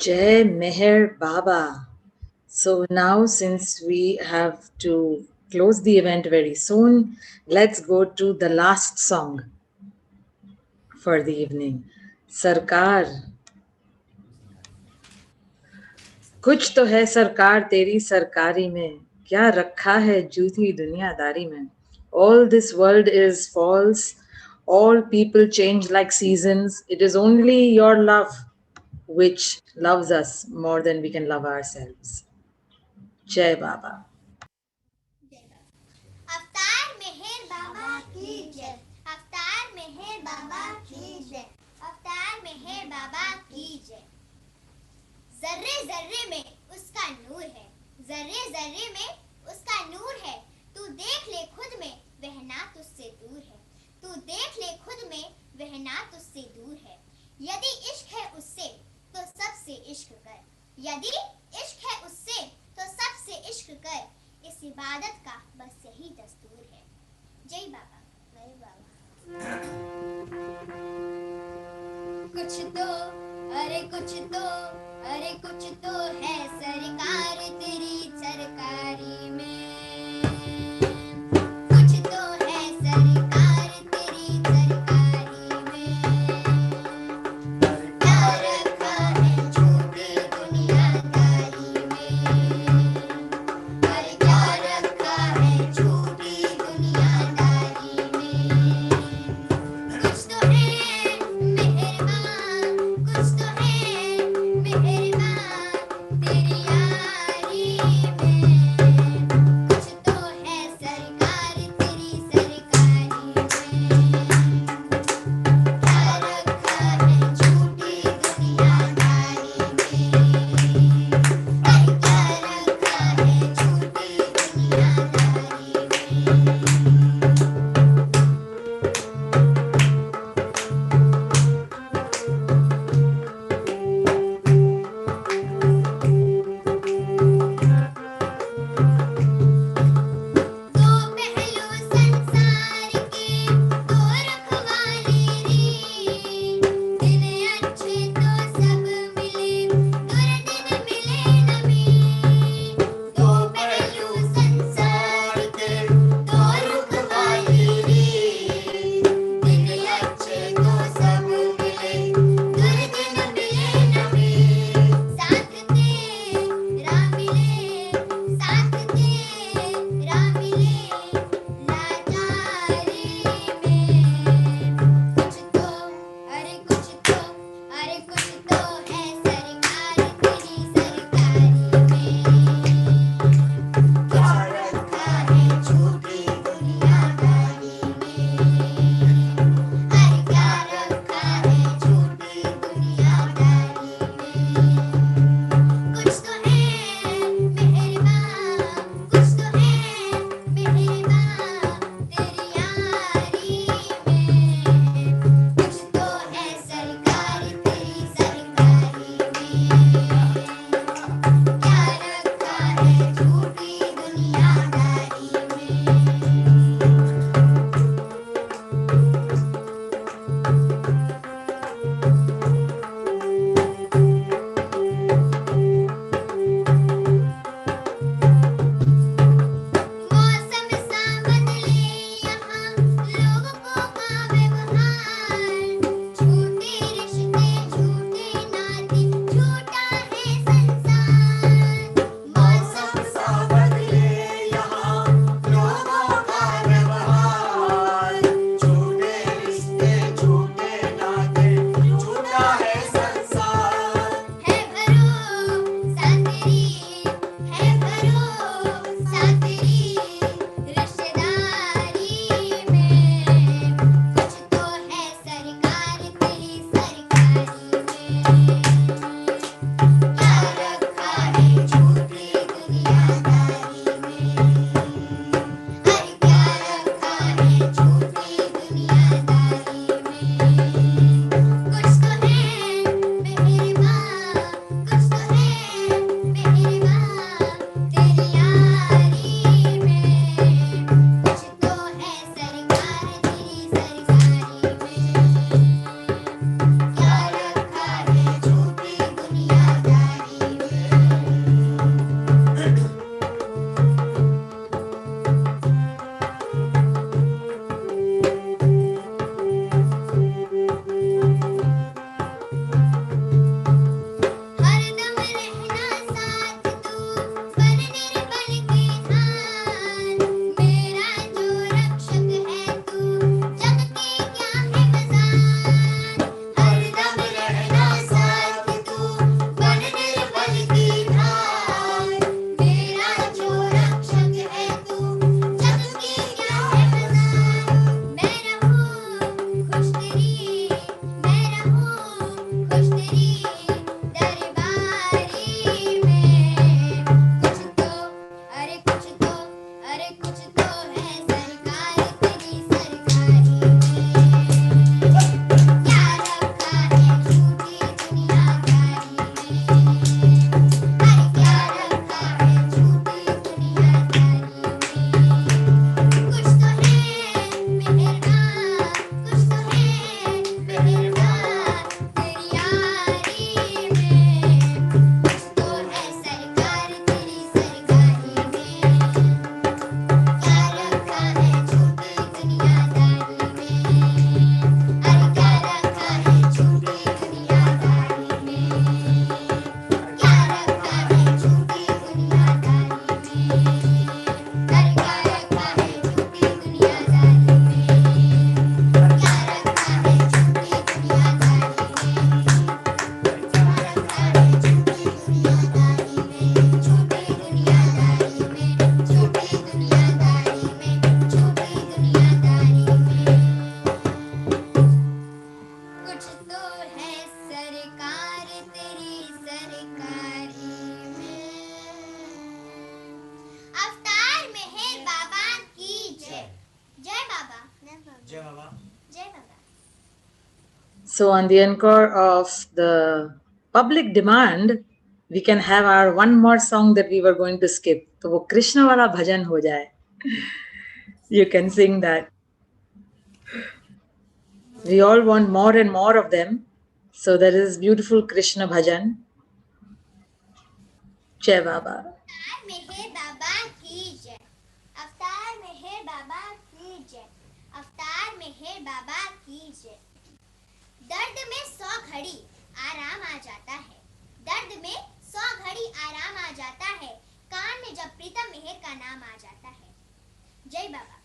Jai Meher Baba. So now, since we have to close the event very soon, let's go to the last song for the evening. Sarkar, कुछ तो है सरकार तेरी सरकारी में, क्या रखा है झूठी दुनियादारी में. All this world is false, all people change like seasons. It is only your love which loves us more than we can love ourselves. Jai Baba. अवतार मेहर बाबा की जय. अवतार मेहर बाबा की जय. अवतार मेहर बाबा की जय. जर्रे जर्रे में उसका नूर है, जर्रे जर्रे में उसका नूर है. तू देख ले खुद में वह ना तुझसे दूर है, तू देख ले खुद में वह ना तुझसे दूर है. यदि इश्क है उससे तो सबसे इश्क कर, यदि इश्क है उससे तो सबसे इश्क कर. इस इबादत का बस यही दस्तूर है. जय बाबा, जय बाबा. कुछ तो अरे कुछ तो अरे कुछ तो है सरकार तेरी सरकारी में. कुछ तो है सरकार तेरी सरकारी में. क्या रखा है झूठी दुनियादारी में. अरे क्या रखा है झूठी दुनियादारी में. कुछ तो है मेहरबान, कुछ तो है मेहरबान तेरी यारी में. अरे कुछ तो है सरकार तेरी सरकारी में, क्या रखा है झूठी दुनियादारी में, अरे क्या रखा है झूठी दुनियादारी में। कुछ तो है मेहरबान, कुछ तो है मेहरबान तेरी यारी में, कुछ तो है सरकार तेरी सरकारी में, क्या रखा है झूठी दुनियादारी में, अरे क्या रखा है झूठी दुनियादारी में, क्या रखा है झूठी दुनियादारी में, अरे क्या रखा है झूठी दुनियादारी में, क्या रखा है झूठी दुनियादारी में, क्या रखा है झूठी दुनियादारी में, झूठी दुनियादारी में, झूठी दुनियादारी में, झूठी दुनियादारी में। कुछ तो है सरकार तेरी सरकारी में। अवतार मेहर बाबा की जय। जय बाबा। जय बाबा। जय बाबा। So, on the encore of the public demand, we can have our one more song that we were going to skip. तो वो कृष्ण वाला भजन हो जाए. You can sing that. We all want more and more of them. So there is beautiful Krishna bhajan. Jai Baba. अवतार मेहर बाबा की जय। अवतार मेहर बाबा की जय। अवतार मेहर बाबा की जय। दर्द में 100 घड़ी आराम आ जाता है, दर्द में 100 घड़ी आराम आ जाता है, कान में जब प्रीतम मेहर का नाम आ जाता है। जय बाबा।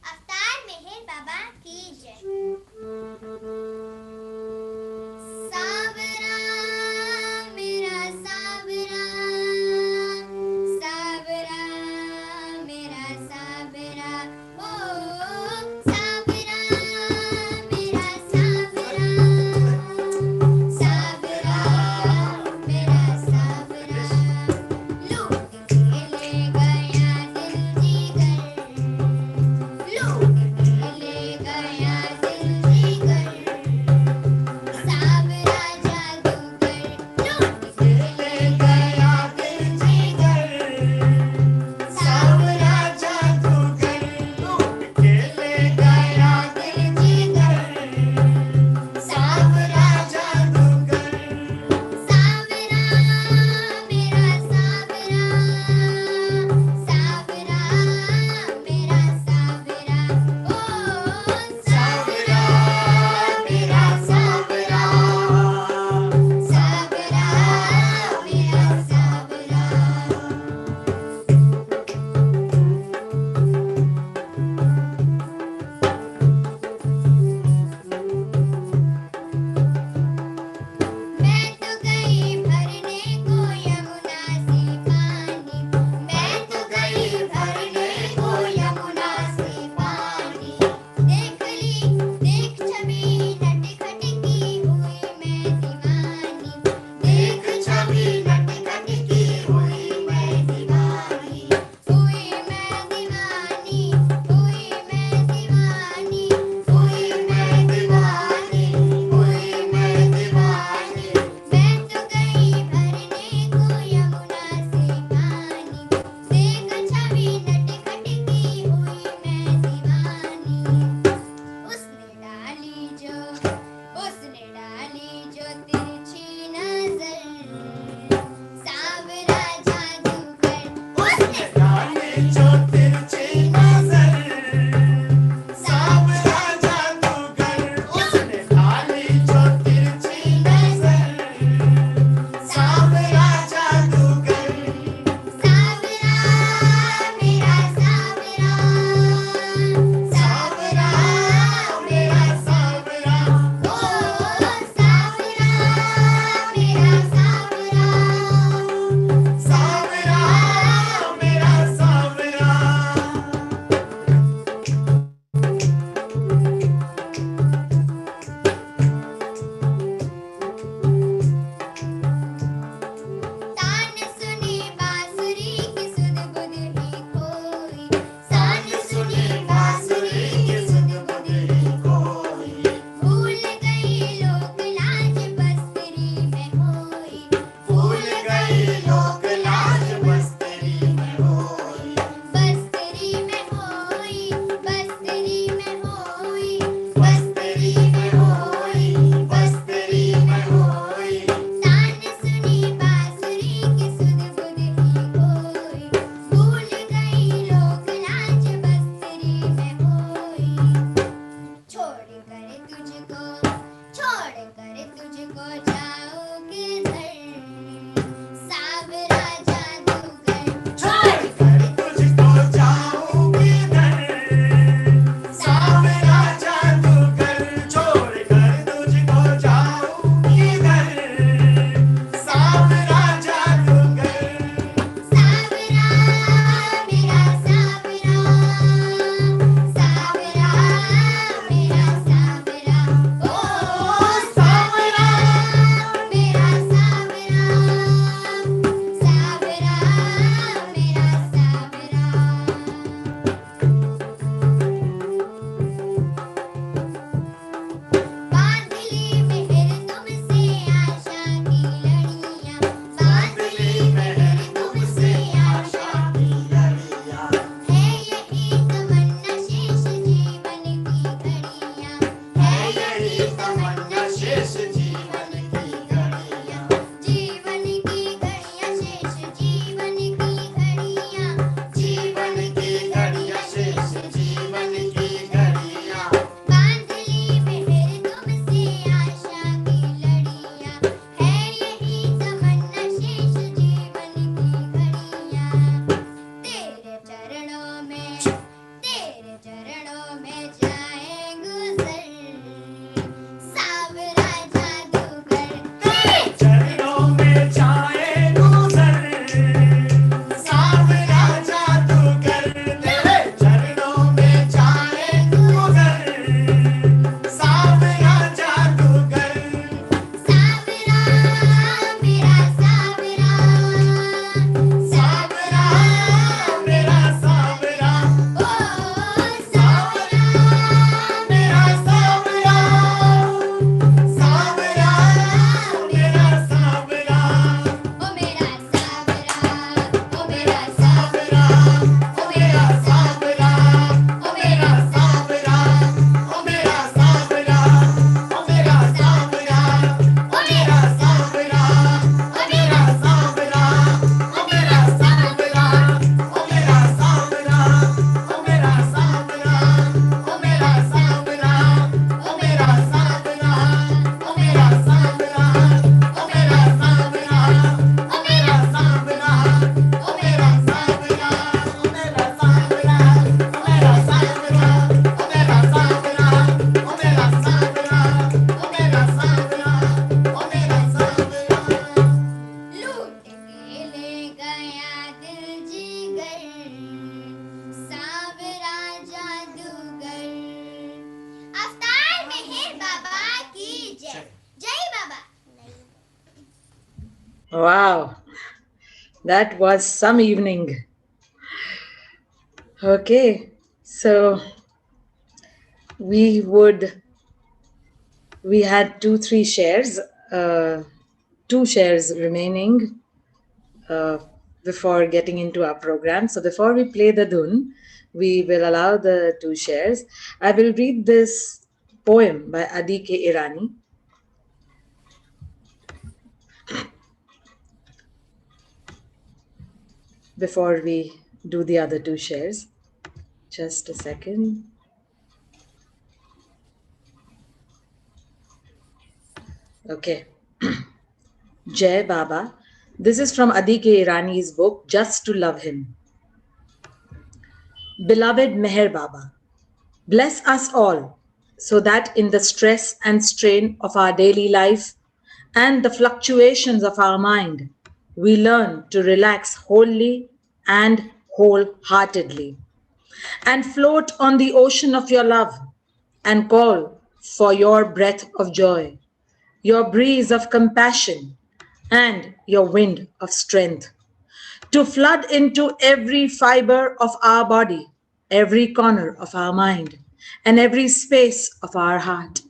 अवतार मेहर बाबा की जय। सावरा मेरा सावरा, सावरा मेरा सावरा, ओ सावरा मेरा सावरा, सावरा मेरा सावरा, लूट के ले गया दिल जीगर, लूट के ले गया दिल Jigar, Wow, that was some evening. Okay, so we would we had three shares, uh, two shares remaining uh, before getting into our program. So before we play the dhun, we will allow the two shares. I will read this poem by Adi K. Irani. Before we do the other two shares. Just a second. Okay. Jai Baba. This is from Adi K. Irani's book, Just to Love Him. Beloved Meher Baba, bless us all so that in the stress and strain of our daily life and the fluctuations of our mind, we learn to relax wholly and wholeheartedly and float on the ocean of your love and call for your breath of joy, your breeze of compassion, and your wind of strength to flood into every fiber of our body, every corner of our mind, and every space of our heart,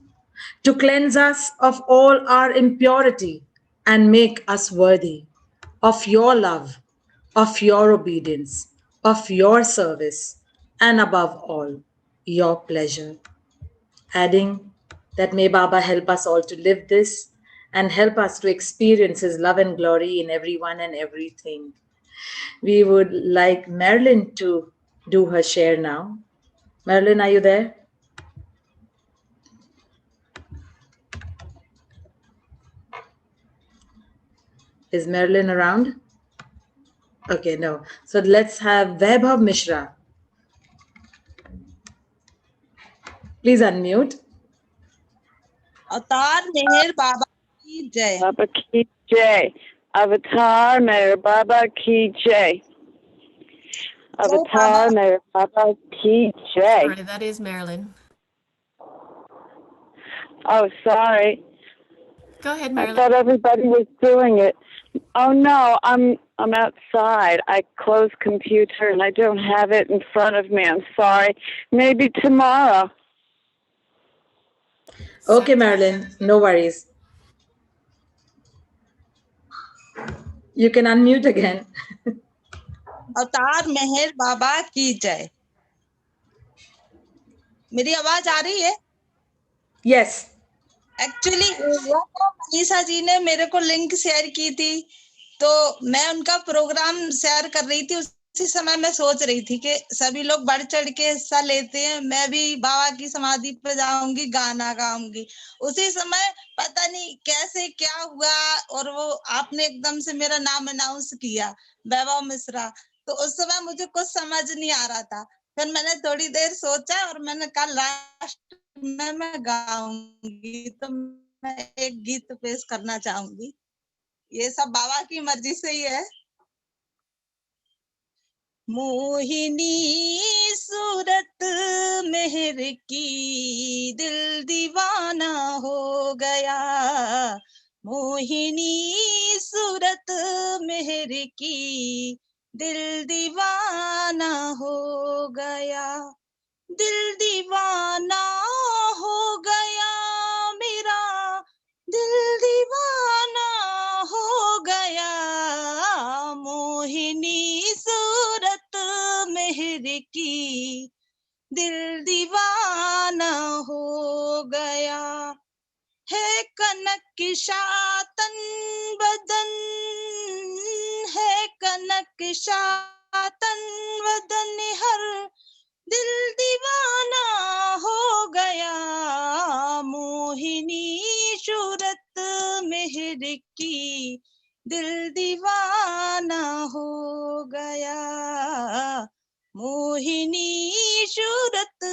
to cleanse us of all our impurity and make us worthy of your love, of your obedience, of your service, and above all, your pleasure. Adding that may Baba help us all to live this and help us to experience His love and glory in everyone and everything. We would like Marilyn to do her share now. Marilyn, are you there? Is Marilyn around? Okay, no. So let's have Vaibhav Mishra. Please unmute. अवतार मेहर बाबा की जय। Baba ki jai. Avatar Meher Baba ki jai. Avatar Meher Baba ki jai. Sorry, that is Marilyn. Oh, sorry. Go ahead, I Marilyn. thought everybody was doing it. Oh no, I'm outside. I closed computer and I don't have it in front of me. I'm sorry. Maybe tomorrow. Okay, Marilyn, no worries. You can unmute again. अवतार मेहर बाबा की जय। मेरी आवाज आ रही है? Yes. Actually वो तो मनीषा जी ने मेरे को लिंक शेयर की थी, तो मैं उनका प्रोग्राम शेयर कर रही थी। उसी समय मैं सोच रही थी कि सभी लोग बढ़ चढ़ के हिस्सा लेते हैं, मैं भी बाबा की समाधि पे जाऊंगी, गाना गाऊंगी। उसी समय पता नहीं कैसे क्या हुआ और वो आपने एकदम से मेरा नाम अनाउंस किया, वैभव मिश्रा। तो उस समय मुझे कुछ समझ नहीं आ रहा था। फिर मैंने थोड़ी देर सोचा और मैंने कहा लास्ट में मैं गाऊंगी, तो मैं एक गीत पेश करना चाहूंगी। ये सब बाबा की मर्जी से ही है। मोहिनी सूरत मेहर की दिल दीवाना हो गया। मोहिनी सूरत मेहर की दिल दीवाना हो गया। दिल दीवाना हो गया मेरा, दिल दीवाना हो गया। मोहिनी सूरत मेहर की दिल दीवाना हो गया। है कनक शातन बदन, है कनक शातन बदन हर दिल दीवाना हो गया। मोहिनी सूरत मेहर की दिल दीवाना हो गया। मोहिनी सूरत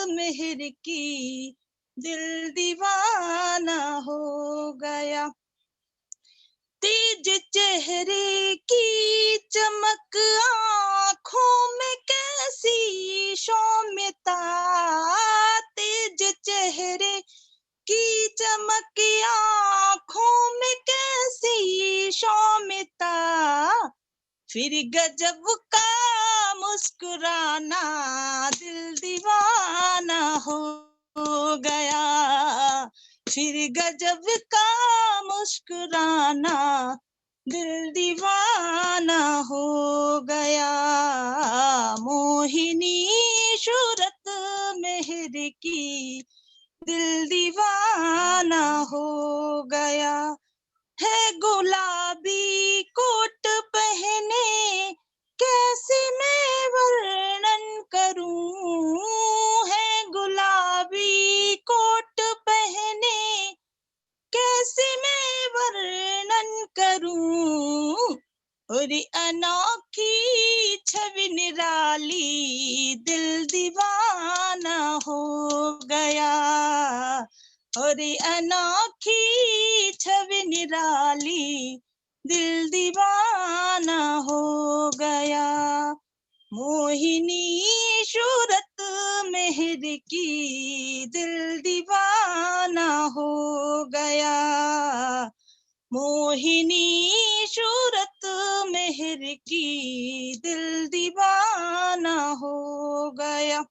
मेहर की दिल दीवाना हो गया। तेज चेहरे की चमक आँखों में कैसी सौम्यता, तेज चेहरे की चमक आँखों में कैसी ख्वाहिशों में था, फिर गजब का मुस्कुराना, दिल दीवाना हो गया, फिर गजब का मुस्कुराना, दिल दीवाना हो गया। मोहिनी सूरत मेहर की, दिल दीवाना हो गया। है गुलाबी कोट पहने, कैसे मैं वर्णन करूं, है गुलाबी कोट पहने, कैसे मैं वर्णन करूं, और अनोखी छवि निराली, दिल दीवाना हो गया, और अनोखी छवि निराली, दिल दीवाना हो गया। मोहिनी सूरत मेहर की, दिल दीवाना हो गया, मोहिनी सूरत मेहर की, दिल दीवाना हो गया।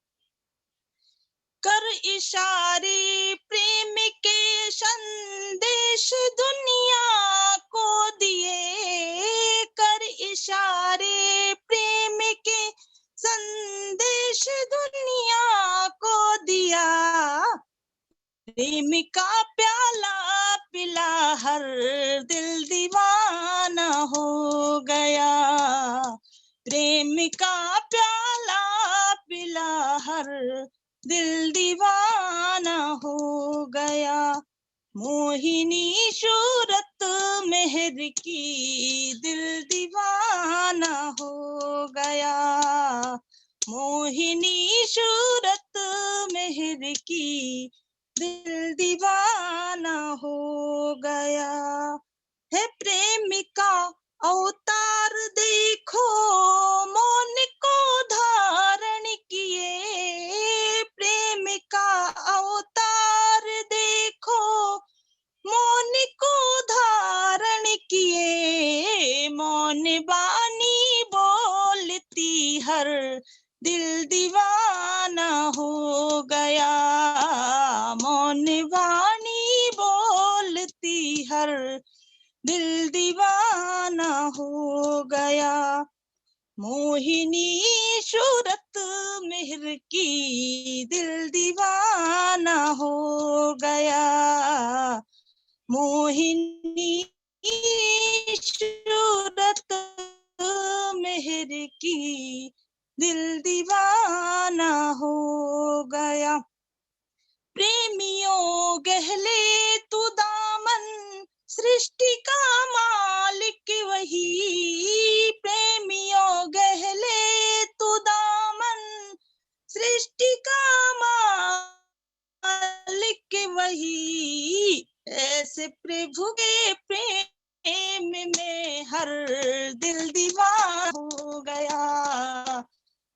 कर इशारे प्रेम के संदेश दुनिया को दिए, कर इशारे प्रेम के संदेश दुनिया को दिया, प्रेम का प्याला पिला हर दिल दीवाना हो गया, प्रेम का प्याला पिला हर दिल दीवाना हो गया। मोहिनी सूरत मेहर की, दिल दीवाना हो गया, मोहिनी सूरत मेहर की, दिल दीवाना हो गया। है प्रेमिका अवतार देखो, मौन को धारण किए, प्रेमिका अवतार देखो, मौन को धारण किए, मौन बानी बोलती हर दिल दीवाना हो गया, मौन वाणी बोलती हर दिल दीवाना हो गया। मोहिनी सूरत मेहर की, दिल दीवाना हो गया, मोहिनी सूरत मेहर की, दिल दीवाना हो गया। प्रेमियों गहले तू दामन, सृष्टि का मालिक वही, प्रेमियों गहले तू दामन, सृष्टि का मालिक वही, ऐसे प्रभु के प्रेम में हर दिल दीवाना हो गया,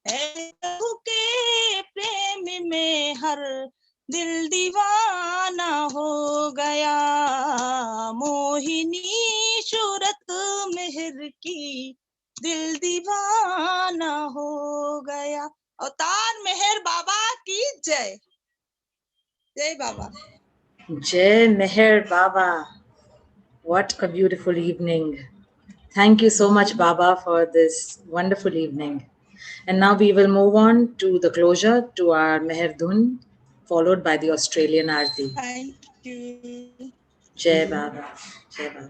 ऐसे प्रभु के प्रेम में हर दिल दीवाना हो गया। मोहिनी सूरत मेहर की, दिल दीवाना हो गया। अवतार मेहर बाबा की जय। जय बाबा। Jai Meher Baba. What a beautiful evening. Thank you so much, Baba, for this wonderful evening. And now we will move on to the closure to our Meher Dhun, followed by the Australian Arti. Thank you. Jai Baba. Jai Baba.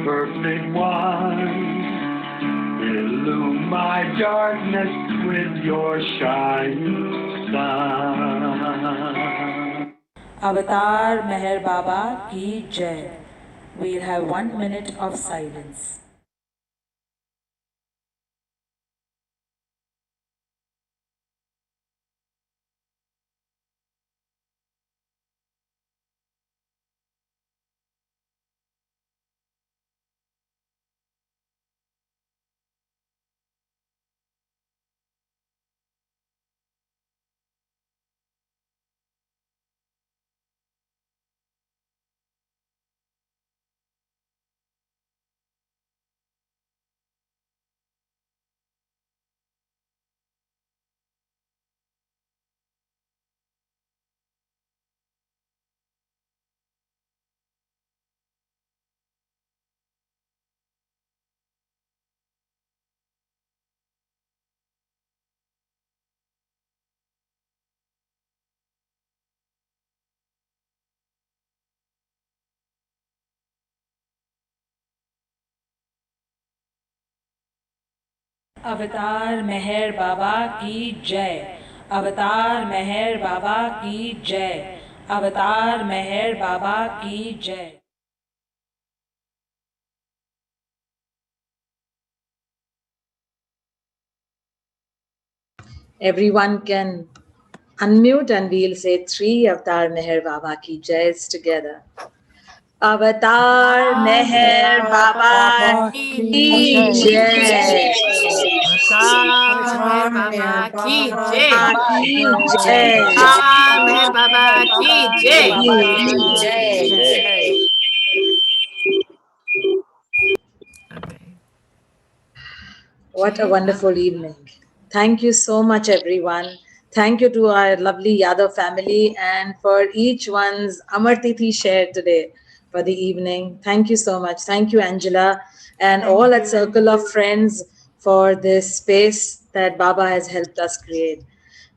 perfect one. Illume my darkness with your shining sun. Avatar Meher Baba Ki Jai. We'll have 1 minute of silence. अवतार मेहर बाबा की जय। अवतार मेहर बाबा की जय। अवतार मेहर बाबा की जय। Everyone can unmute and we'll say three Avatar Meher Baba ki Jays together. Avatar Meher Baba ki Jai. Avatar Meher Baba ki Jai. Ki Jai. Avatar Meher Baba ki Jai. What a wonderful evening. Thank you so much, everyone. Thank you to our lovely Yadav family and for each one's Amar Tithi share today for the evening. Thank you so much. Thank you, Angela, and all at Circle of Friends for this space that Baba has helped us create.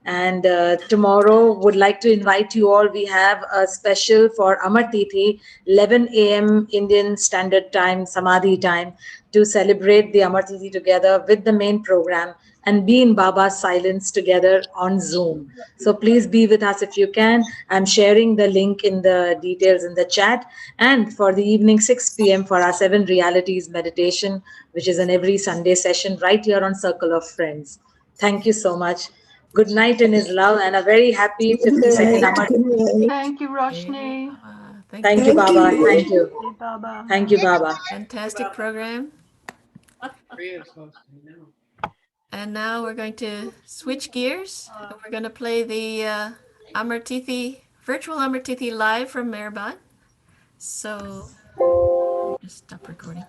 And tomorrow, would like to invite you all. We have a special for Amar Tithi, 11 a.m. Indian Standard Time, Samadhi time, to celebrate the Amar Tithi together with the main program and be in Baba's silence together on Zoom. So please be with us if you can. I'm sharing the link in the details in the chat. And for the evening 6 p.m. for our 7 Realities meditation, which is an every Sunday session right here on Circle of Friends. Thank you so much. Good night in His love and a very happy 52nd Amar. Thank you, Roshni. Thank you, Baba. Thank you. Baba. Thank you, Baba. Fantastic program. And now we're going to switch gears. We're going to play the Amar Tithi, virtual Amar Tithi live from Meherban. So, just stop recording.